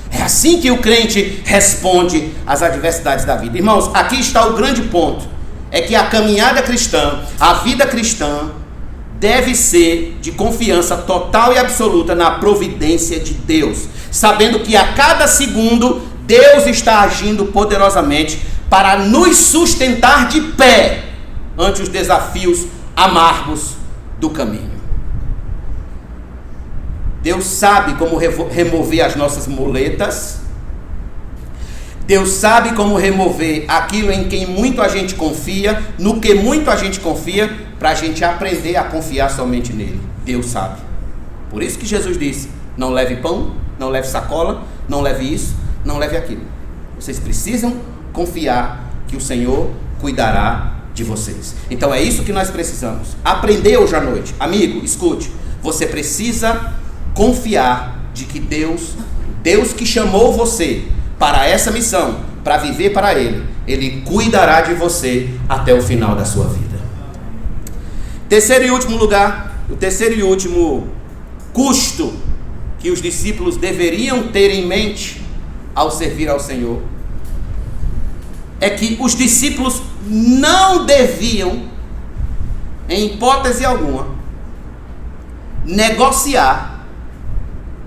É assim que o crente responde às adversidades da vida. Irmãos, aqui está o grande ponto. É que a caminhada cristã, a vida cristã, deve ser de confiança total e absoluta na providência de Deus. Sabendo que a cada segundo Deus está agindo poderosamente para nos sustentar de pé ante os desafios amargos do caminho. Deus sabe como remover as nossas muletas. Deus sabe como remover aquilo em quem muito a gente confia, no que muito a gente confia, para a gente aprender a confiar somente nele. Deus sabe. Por isso que Jesus disse: não leve pão, não leve sacola, não leve isso, não leve aquilo. Vocês precisam confiar que o Senhor cuidará de vocês. Então é isso que nós precisamos. Aprender hoje à noite. Amigo, escute. Você precisa confiar de que Deus que chamou você para essa missão, para viver para Ele cuidará de você até o final da sua vida. Terceiro e último lugar, o terceiro e último custo que os discípulos deveriam ter em mente ao servir ao Senhor, é que os discípulos não deviam, em hipótese alguma, negociar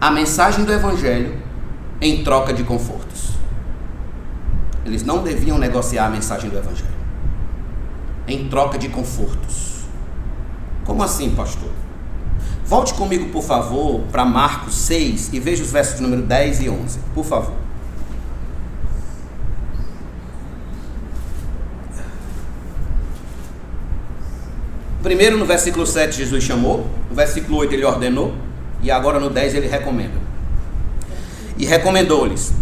a mensagem do Evangelho em troca de confortos. Eles não deviam negociar a mensagem do Evangelho em troca de confortos. Como assim, pastor? Volte comigo, por favor, para Marcos 6 e veja os versos número 10 e 11, por favor. Primeiro, no versículo 7, Jesus chamou, no versículo 8 ele ordenou, e agora no 10 ele recomenda. E recomendou-lhes: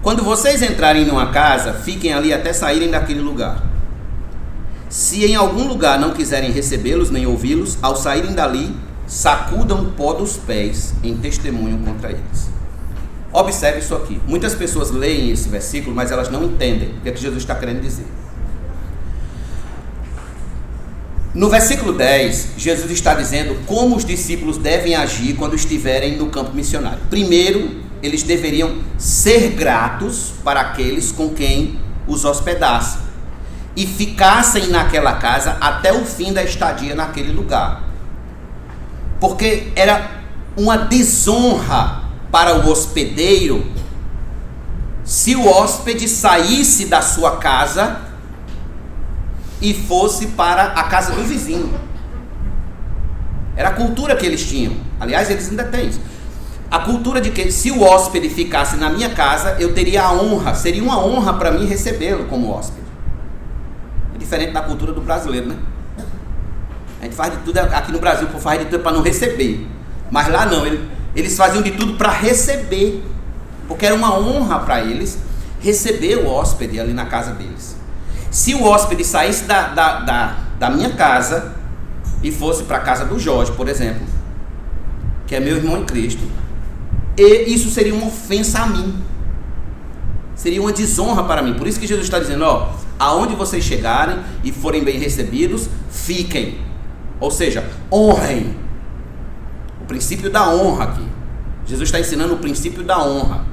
quando vocês entrarem numa casa, fiquem ali até saírem daquele lugar. Se em algum lugar não quiserem recebê-los nem ouvi-los, ao saírem dali, sacudam o pó dos pés em testemunho contra eles. Observe isso aqui. Muitas pessoas leem esse versículo, mas elas não entendem o que Jesus está querendo dizer. No versículo 10, Jesus está dizendo como os discípulos devem agir quando estiverem no campo missionário. Primeiro, eles deveriam ser gratos para aqueles com quem os hospedassem e ficassem naquela casa até o fim da estadia naquele lugar. Porque era uma desonra para o hospedeiro se o hóspede saísse da sua casa e fosse para a casa do vizinho. Era a cultura que eles tinham. Aliás, eles ainda têm isso. A cultura de que se o hóspede ficasse na minha casa, eu teria a honra, seria uma honra para mim recebê-lo como hóspede. É diferente da cultura do brasileiro, né? A gente faz de tudo, aqui no Brasil, faz de tudo para não receber. Mas lá não, eles faziam de tudo para receber. Porque era uma honra para eles receber o hóspede ali na casa deles. Se o hóspede saísse da minha casa e fosse para a casa do Jorge, por exemplo, que é meu irmão em Cristo, e isso seria uma ofensa a mim, seria uma desonra para mim. Por isso que Jesus está dizendo, aonde vocês chegarem e forem bem recebidos, fiquem, ou seja, honrem. O princípio da honra aqui, Jesus está ensinando o princípio da honra,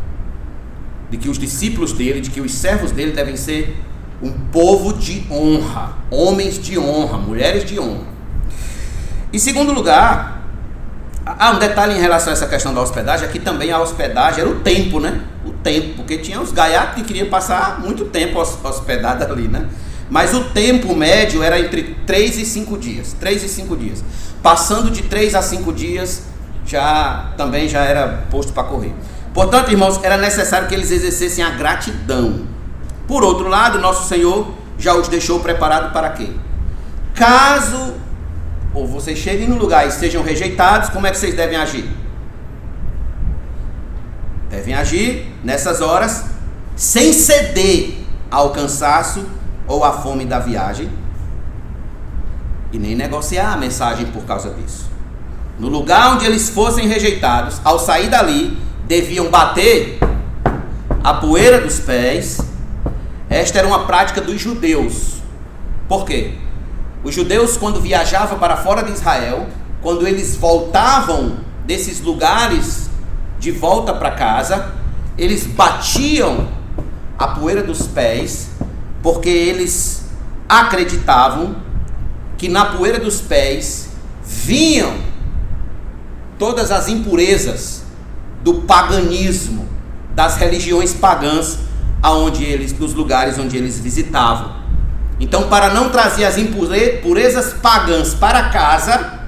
de que os discípulos dele, de que os servos dele devem ser um povo de honra, homens de honra, mulheres de honra. Em segundo lugar, um detalhe em relação a essa questão da hospedagem, aqui também a hospedagem era o tempo, né? O tempo, porque tinha os gaiatos que queriam passar muito tempo hospedados ali, né? Mas o tempo médio era entre 3 e 5 dias, 3 e 5 dias. Passando de 3 a 5 dias, também já era posto para correr. Portanto, irmãos, era necessário que eles exercessem a gratidão. Por outro lado, nosso Senhor já os deixou preparado para quê? Caso ou vocês cheguem no lugar e sejam rejeitados, como é que vocês devem agir? Devem agir nessas horas sem ceder ao cansaço ou à fome da viagem e nem negociar a mensagem por causa disso. No lugar onde eles fossem rejeitados, ao sair dali, deviam bater a poeira dos pés. Esta era uma prática dos judeus. Por quê? Os judeus, quando viajavam para fora de Israel, quando eles voltavam desses lugares de volta para casa, eles batiam a poeira dos pés, porque eles acreditavam que na poeira dos pés vinham todas as impurezas do paganismo, das religiões pagãs, nos lugares onde eles visitavam. Então, para não trazer as impurezas pagãs para casa,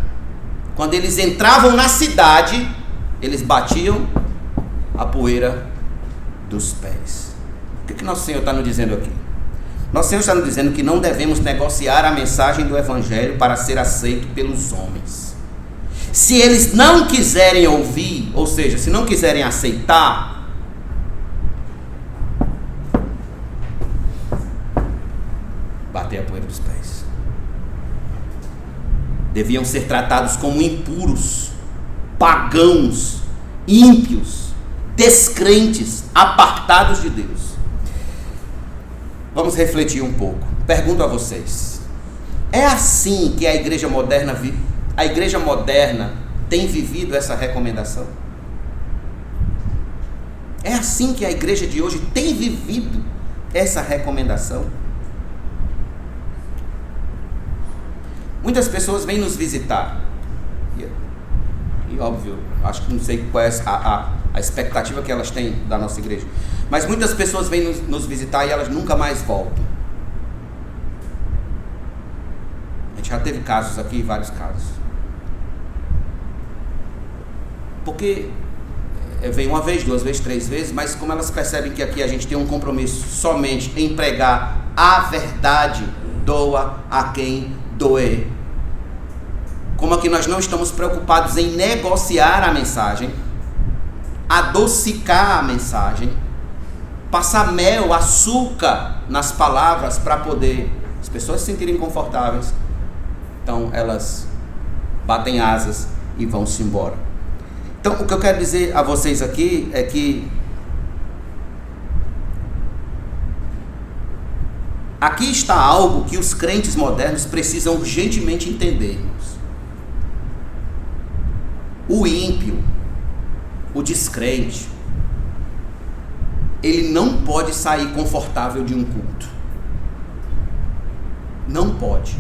quando eles entravam na cidade, eles batiam a poeira dos pés. O que Nosso Senhor está nos dizendo aqui? Nosso Senhor está nos dizendo que não devemos negociar a mensagem do Evangelho para ser aceito pelos homens. Se eles não quiserem ouvir, ou seja, se não quiserem aceitar, bater a poeira dos pés. Deviam ser tratados como impuros, pagãos, ímpios, descrentes, apartados de Deus. Vamos refletir um pouco. Pergunto a vocês: é assim que a igreja moderna tem vivido essa recomendação? É assim que a igreja de hoje tem vivido essa recomendação? Muitas pessoas vêm nos visitar. E óbvio, acho que não sei qual é a expectativa que elas têm da nossa igreja. Mas muitas pessoas vêm nos visitar e elas nunca mais voltam. A gente já teve casos aqui, vários casos. Porque vem uma vez, 2 vezes, 3 vezes, mas como elas percebem que aqui a gente tem um compromisso somente em pregar a verdade, doa a quem doer. Como aqui nós não estamos preocupados em negociar a mensagem, adocicar a mensagem, passar mel, açúcar nas palavras para poder as pessoas se sentirem confortáveis, então elas batem asas e vão-se embora. Então o que eu quero dizer a vocês aqui é que aqui está algo que os crentes modernos precisam urgentemente entender, irmãos. O ímpio, o descrente, ele não pode sair confortável de um culto. Não pode.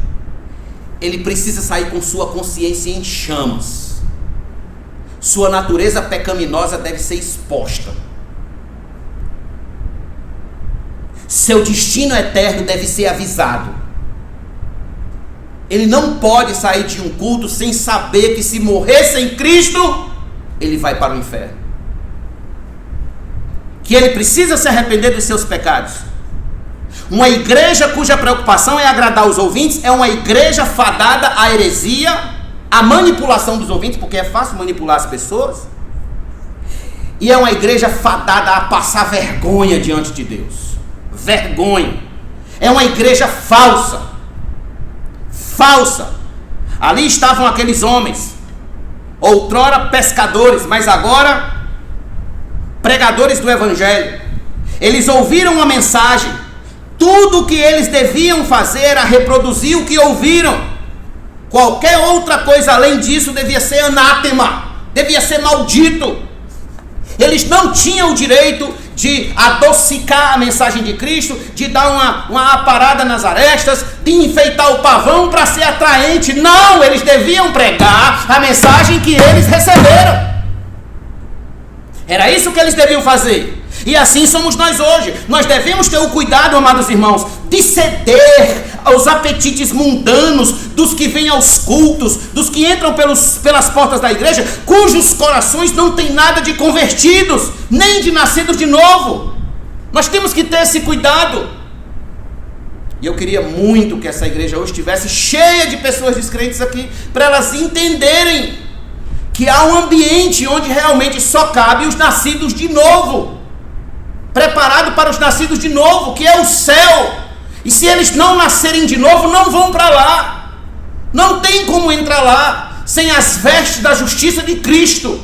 Ele precisa sair com sua consciência em chamas. Sua natureza pecaminosa deve ser exposta. Seu destino eterno deve ser avisado. Ele não pode sair de um culto sem saber que se morrer sem Cristo, ele vai para o inferno. Que ele precisa se arrepender dos seus pecados. Uma igreja cuja preocupação é agradar os ouvintes é uma igreja fadada à heresia, à manipulação dos ouvintes, porque é fácil manipular as pessoas. E é uma igreja fadada a passar vergonha diante de Deus. Vergonha. É uma igreja falsa. Falsa. Ali estavam aqueles homens, outrora pescadores, mas agora pregadores do evangelho. Eles ouviram uma mensagem. Tudo o que eles deviam fazer era reproduzir o que ouviram. Qualquer outra coisa além disso devia ser anátema, devia ser maldito. Eles não tinham o direito de adocicar a mensagem de Cristo, de dar uma aparada nas arestas, de enfeitar o pavão para ser atraente. Não, eles deviam pregar a mensagem que eles receberam. Era isso que eles deviam fazer. E assim somos nós hoje. Nós devemos ter o cuidado, amados irmãos, de ceder aos apetites mundanos dos que vêm aos cultos, dos que entram pelas portas da igreja, cujos corações não têm nada de convertidos, nem de nascidos de novo. Nós temos que ter esse cuidado. E eu queria muito que essa igreja hoje estivesse cheia de pessoas descrentes aqui, para elas entenderem que há um ambiente onde realmente só cabe os nascidos de novo, preparado para os nascidos de novo, que é o céu. E se eles não nascerem de novo, não vão para lá. Não tem como entrar lá sem as vestes da justiça de Cristo.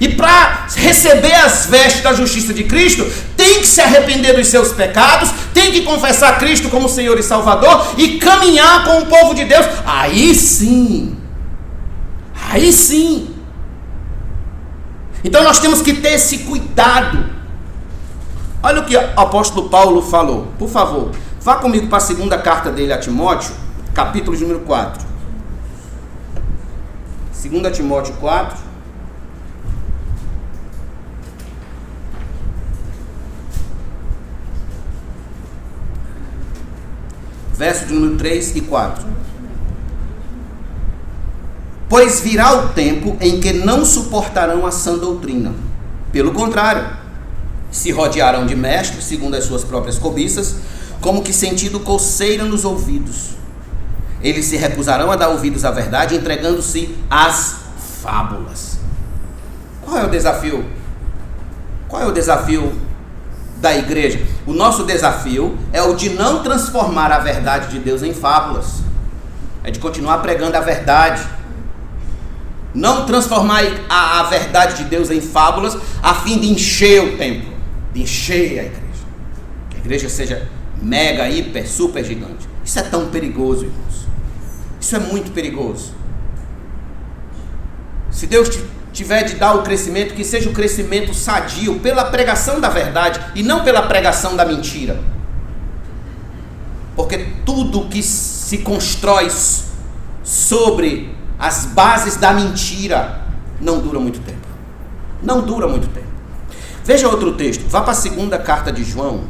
E para receber as vestes da justiça de Cristo, tem que se arrepender dos seus pecados, tem que confessar Cristo como Senhor e Salvador e caminhar com o povo de Deus. Aí sim. Aí sim. Então nós temos que ter esse cuidado. Olha o que o apóstolo Paulo falou. Por favor, vá comigo para a segunda carta dele a Timóteo, capítulo número 4. 2 Timóteo 4. Verso de número 3 e 4. Pois virá o tempo em que não suportarão a sã doutrina. Pelo contrário, se rodearão de mestres, segundo as suas próprias cobiças, como que sentindo coceira nos ouvidos. Eles se recusarão a dar ouvidos à verdade, entregando-se às fábulas. Qual é o desafio? Qual é o desafio da igreja? O nosso desafio é o de não transformar a verdade de Deus em fábulas. É de continuar pregando a verdade. Não transformar a verdade de Deus em fábulas a fim de encher o templo, de encher a igreja. Que a igreja seja mega, hiper, super gigante. Isso é tão perigoso, irmãos. Isso é muito perigoso. Se Deus tiver de dar o crescimento, que seja o crescimento sadio pela pregação da verdade e não pela pregação da mentira. Porque tudo que se constrói sobre as bases da mentira não dura muito tempo. Não dura muito tempo. Veja outro texto. Vá para a segunda carta de João,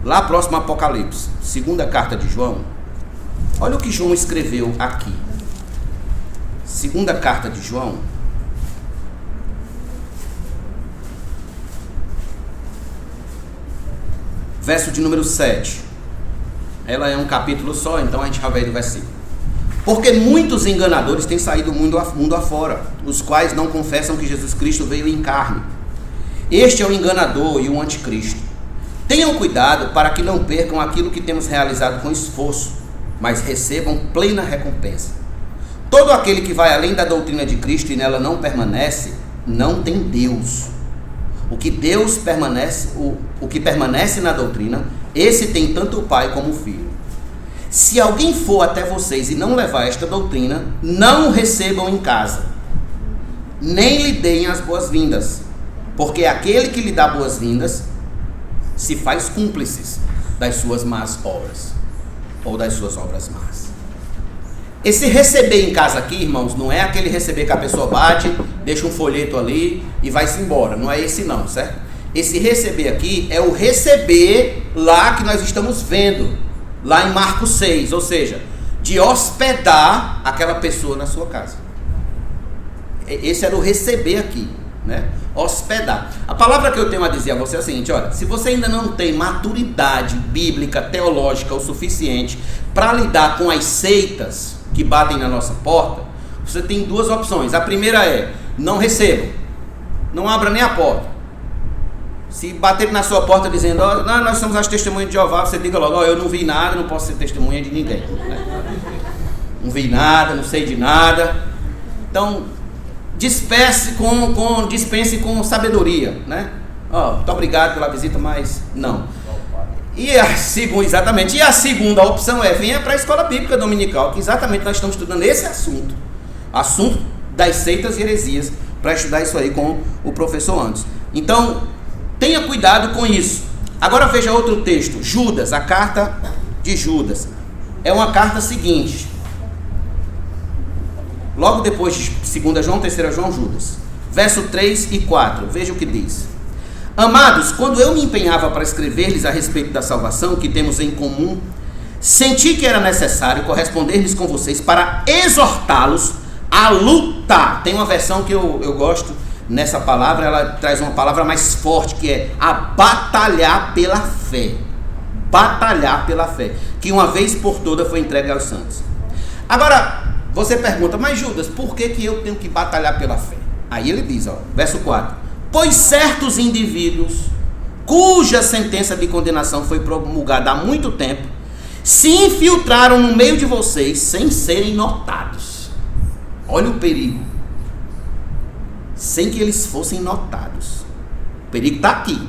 lá próximo ao Apocalipse. Segunda carta de João. Olha o que João escreveu aqui. Segunda carta de João. Verso de número 7. Ela é um capítulo só, então a gente já vai do versículo. Porque muitos enganadores têm saído mundo afora, os quais não confessam que Jesus Cristo veio em carne. Este é o enganador e o anticristo. Tenham cuidado para que não percam aquilo que temos realizado com esforço, mas recebam plena recompensa. Todo aquele que vai além da doutrina de Cristo e nela não permanece, não tem Deus. O que permanece na doutrina Esse tem tanto o pai como o filho. Se alguém for até vocês e não levar esta doutrina, não o recebam em casa, nem lhe deem as boas-vindas, porque aquele que lhe dá boas-vindas se faz cúmplices das suas más obras, ou das suas obras más. Esse receber em casa aqui, irmãos, não é aquele receber que a pessoa bate, deixa um folheto ali e vai-se embora. Não é esse não, certo? Esse receber aqui é o receber lá que nós estamos vendo, lá em Marcos 6, ou seja, de hospedar aquela pessoa na sua casa. Esse era o receber aqui, né? Hospedar. A palavra que eu tenho a dizer a você é a seguinte: olha, se você ainda não tem maturidade bíblica, teológica o suficiente para lidar com as seitas que batem na nossa porta, você tem duas opções. A primeira é: não receba, não abra nem a porta. Se bater na sua porta dizendo, nós somos as testemunhas de Jeová, você diga logo, eu não vi nada, não posso ser testemunha de ninguém, né? Não vi nada, não sei de nada. Então, dispense com sabedoria, né? Muito obrigado pela visita, mas não. E a segunda opção é: venha para a escola bíblica dominical, que exatamente nós estamos estudando esse assunto das seitas e heresias, para estudar isso aí com o professor Anderson. Então, tenha cuidado com isso. Agora veja outro texto, Judas, a carta de Judas. É uma carta seguinte, logo depois de 2 João, 3 João, Judas, verso 3 e 4, veja o que diz: amados, quando eu me empenhava para escrever-lhes a respeito da salvação que temos em comum, senti que era necessário corresponder-lhes com vocês para exortá-los a lutar. Tem uma versão que eu gosto nessa palavra, ela traz uma palavra mais forte, que é a batalhar pela fé. Batalhar pela fé, que uma vez por toda foi entregue aos santos. Agora, você pergunta, mas Judas, por que eu tenho que batalhar pela fé? Aí ele diz, verso 4: pois certos indivíduos, cuja sentença de condenação foi promulgada há muito tempo, se infiltraram no meio de vocês sem serem notados. Olha o perigo. Sem que eles fossem notados. O perigo está aqui.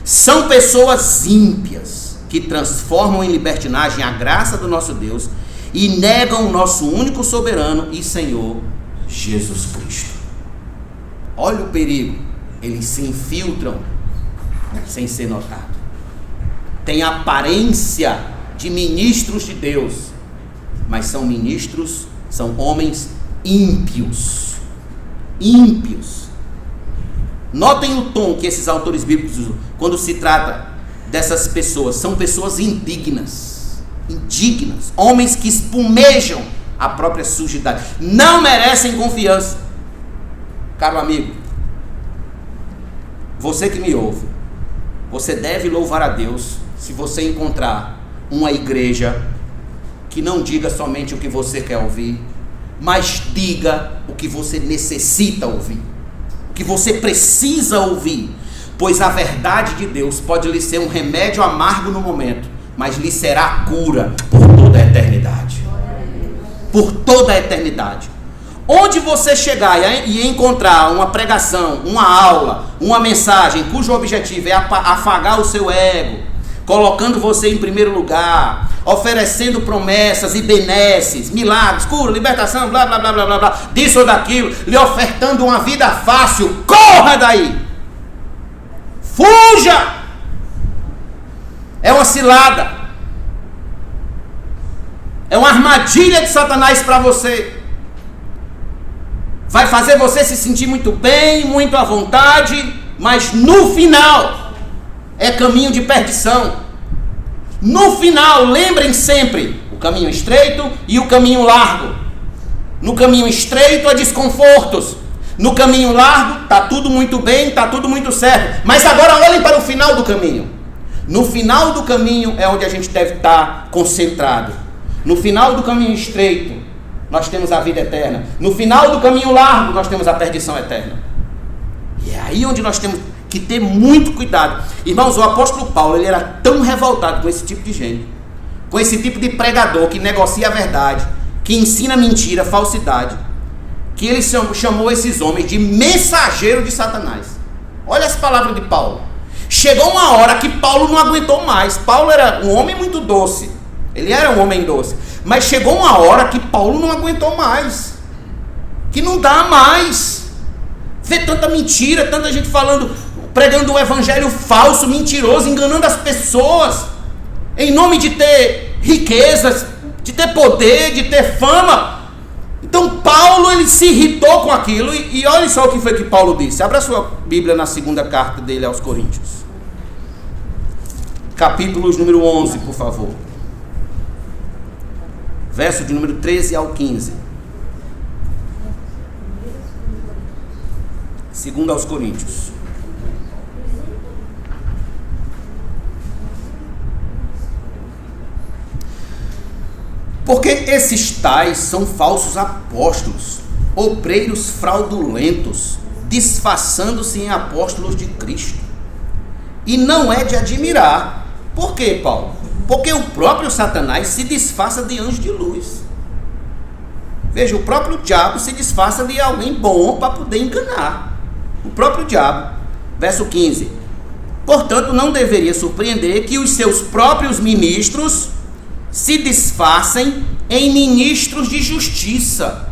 São pessoas ímpias que transformam em libertinagem a graça do nosso Deus e negam o nosso único soberano e Senhor Jesus Cristo. Olha o perigo. Eles se infiltram sem ser notado. Tem aparência de ministros de Deus, mas são ministros, são homens ímpios. Ímpios. Notem o tom que esses autores bíblicos usam quando se trata dessas pessoas. São pessoas indignas, homens que espumejam a própria sujidade, não merecem confiança. Caro amigo, você que me ouve, você deve louvar a Deus se você encontrar uma igreja que não diga somente o que você quer ouvir, mas diga o que você necessita ouvir, o que você precisa ouvir, pois a verdade de Deus pode lhe ser um remédio amargo no momento, mas lhe será cura por toda a eternidade. Por toda a eternidade. Onde você chegar e encontrar uma pregação, uma aula, uma mensagem cujo objetivo é afagar o seu ego, colocando você em primeiro lugar, oferecendo promessas e benesses, milagres, cura, libertação, blá blá blá blá blá, blá disso ou daquilo, lhe ofertando uma vida fácil, corra daí, fuja, é uma cilada, é uma armadilha de Satanás para você. Vai fazer você se sentir muito bem, muito à vontade, mas no final é caminho de perdição. No final, lembrem sempre, o caminho estreito e o caminho largo. No caminho estreito há desconfortos, no caminho largo está tudo muito bem, está tudo muito certo. Mas agora olhem para o final do caminho. No final do caminho é onde a gente deve estar concentrado. No final do caminho estreito nós temos a vida eterna. No final do caminho largo nós temos a perdição eterna. E é aí onde nós temos que ter muito cuidado. Irmãos, o apóstolo Paulo, ele era tão revoltado com esse tipo de gente, com esse tipo de pregador que negocia a verdade, que ensina mentira, falsidade, que ele chamou esses homens de mensageiro de Satanás. Olha as palavras de Paulo: chegou uma hora que Paulo não aguentou mais. Paulo era um homem muito doce. Ele era um homem doce. Mas chegou uma hora que Paulo não aguentou mais. Que não dá mais. Ver tanta mentira, tanta gente falando, pregando um evangelho falso, mentiroso, enganando as pessoas, em nome de ter riquezas, de ter poder, de ter fama. Então Paulo, ele se irritou com aquilo, e olha só o que foi que Paulo disse. Abra sua Bíblia na segunda carta dele aos Coríntios, capítulos número 11, por favor, verso de número 13 ao 15. Segundo aos Coríntios. Porque esses tais são falsos apóstolos, obreiros fraudulentos, disfarçando-se em apóstolos de Cristo. E não é de admirar. Por quê, Paulo? Porque o próprio Satanás se disfarça de anjo de luz. Veja, o próprio diabo se disfarça de alguém bom para poder enganar. O próprio diabo. Verso 15. Portanto, não deveria surpreender que os seus próprios ministros se disfarcem em ministros de justiça,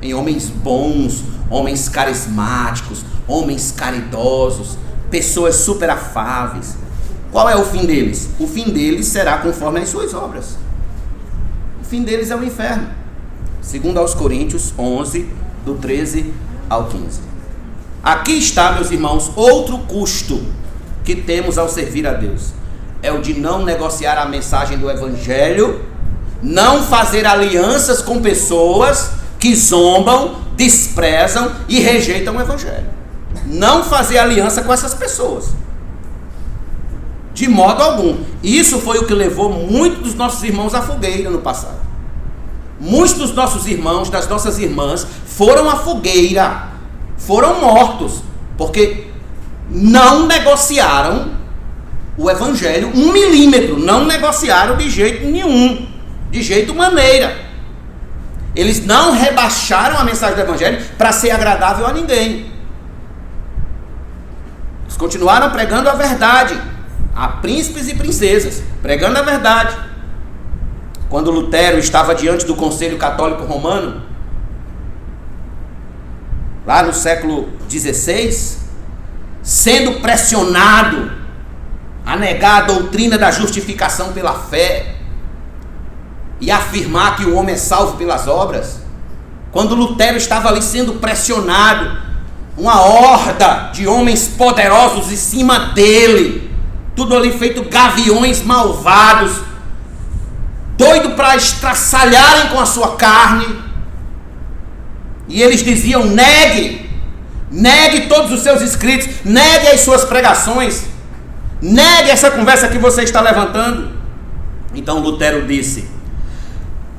em homens bons, homens carismáticos, homens caridosos, pessoas super afáveis. Qual é o fim deles? O fim deles será conforme as suas obras. O fim deles é o inferno. Segundo aos Coríntios 11, do 13 ao 15. Aqui está, meus irmãos, outro custo que temos ao servir a Deus. É o de não negociar a mensagem do Evangelho, não fazer alianças com pessoas que zombam, desprezam e rejeitam o Evangelho. Não fazer aliança com essas pessoas, de modo algum. Isso foi o que levou muitos dos nossos irmãos à fogueira no passado. Muitos dos nossos irmãos, das nossas irmãs, foram à fogueira, foram mortos, porque não negociaram o Evangelho 1 milímetro, não negociaram de jeito nenhum, de jeito maneira. Eles não rebaixaram a mensagem do Evangelho para ser agradável a ninguém. Eles continuaram pregando a verdade a príncipes e princesas, pregando a verdade. Quando Lutero estava diante do Conselho Católico Romano, lá no século XVI, sendo pressionado a negar a doutrina da justificação pela fé e afirmar que o homem é salvo pelas obras, quando Lutero estava ali sendo pressionado, uma horda de homens poderosos em cima dele, tudo ali feito gaviões malvados, doido para estraçalharem com a sua carne, e eles diziam: negue todos os seus escritos, negue as suas pregações, negue essa conversa que você está levantando. Então Lutero disse: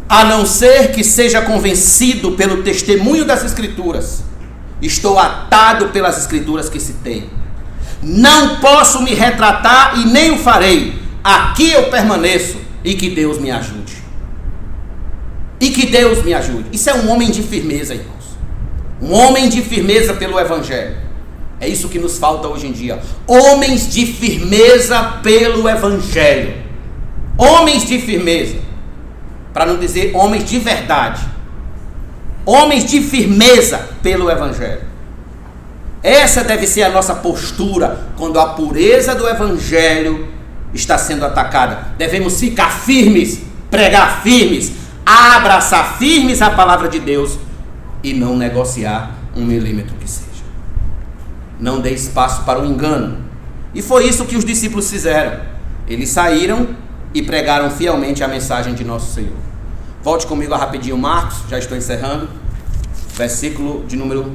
a não ser que seja convencido pelo testemunho das Escrituras, estou atado pelas Escrituras que citei. Não posso me retratar e nem o farei. Aqui eu permaneço, e que Deus me ajude. E que Deus me ajude. Isso é um homem de firmeza, irmãos. Um homem de firmeza pelo Evangelho. É isso que nos falta hoje em dia. Homens de firmeza pelo Evangelho. Homens de firmeza. Para não dizer homens de verdade. Homens de firmeza pelo Evangelho. Essa deve ser a nossa postura quando a pureza do Evangelho está sendo atacada. Devemos ficar firmes, pregar firmes, abraçar firmes a palavra de Deus e não negociar 1 milímetro que seja. Não dê espaço para o engano. E foi isso que os discípulos fizeram. Eles saíram e pregaram fielmente a mensagem de nosso Senhor. Volte comigo rapidinho, Marcos, já estou encerrando. Versículo de número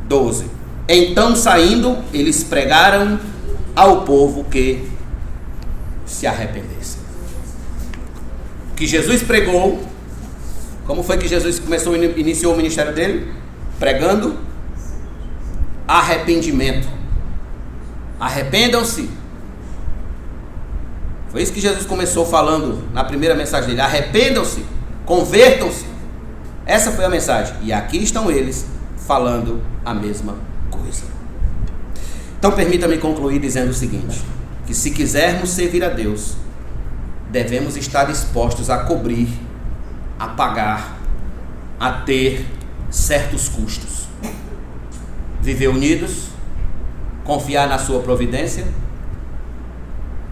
12. Então, saindo, eles pregaram ao povo que se arrependesse. Que Jesus pregou. Como foi que Jesus iniciou o ministério dele? Pregando arrependimento. Arrependam-se. Foi isso que Jesus começou falando na primeira mensagem dele. Arrependam-se, convertam-se. Essa foi a mensagem. E aqui estão eles falando a mesma coisa. Então permita-me concluir dizendo o seguinte, que se quisermos servir a Deus, devemos estar dispostos a cobrir, a pagar, a ter certos custos. Viver unidos, confiar na sua providência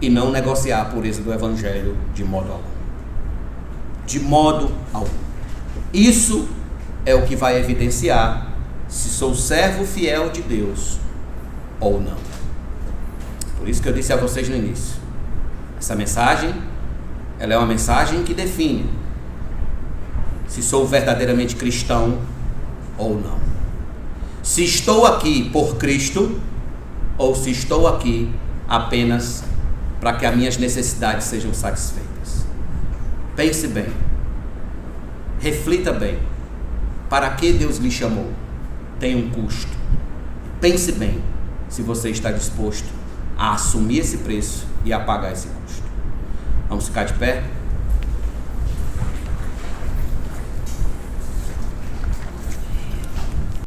e não negociar a pureza do Evangelho de modo algum. De modo algum. Isso é o que vai evidenciar se sou servo fiel de Deus ou não. Por isso que eu disse a vocês no início, essa mensagem, ela é uma mensagem que define se sou verdadeiramente cristão ou não. Se estou aqui por Cristo ou se estou aqui apenas para que as minhas necessidades sejam satisfeitas. Pense bem, reflita bem, para que Deus lhe chamou? Tem um custo. Pense bem se você está disposto a assumir esse preço e a pagar esse custo. Vamos ficar de pé?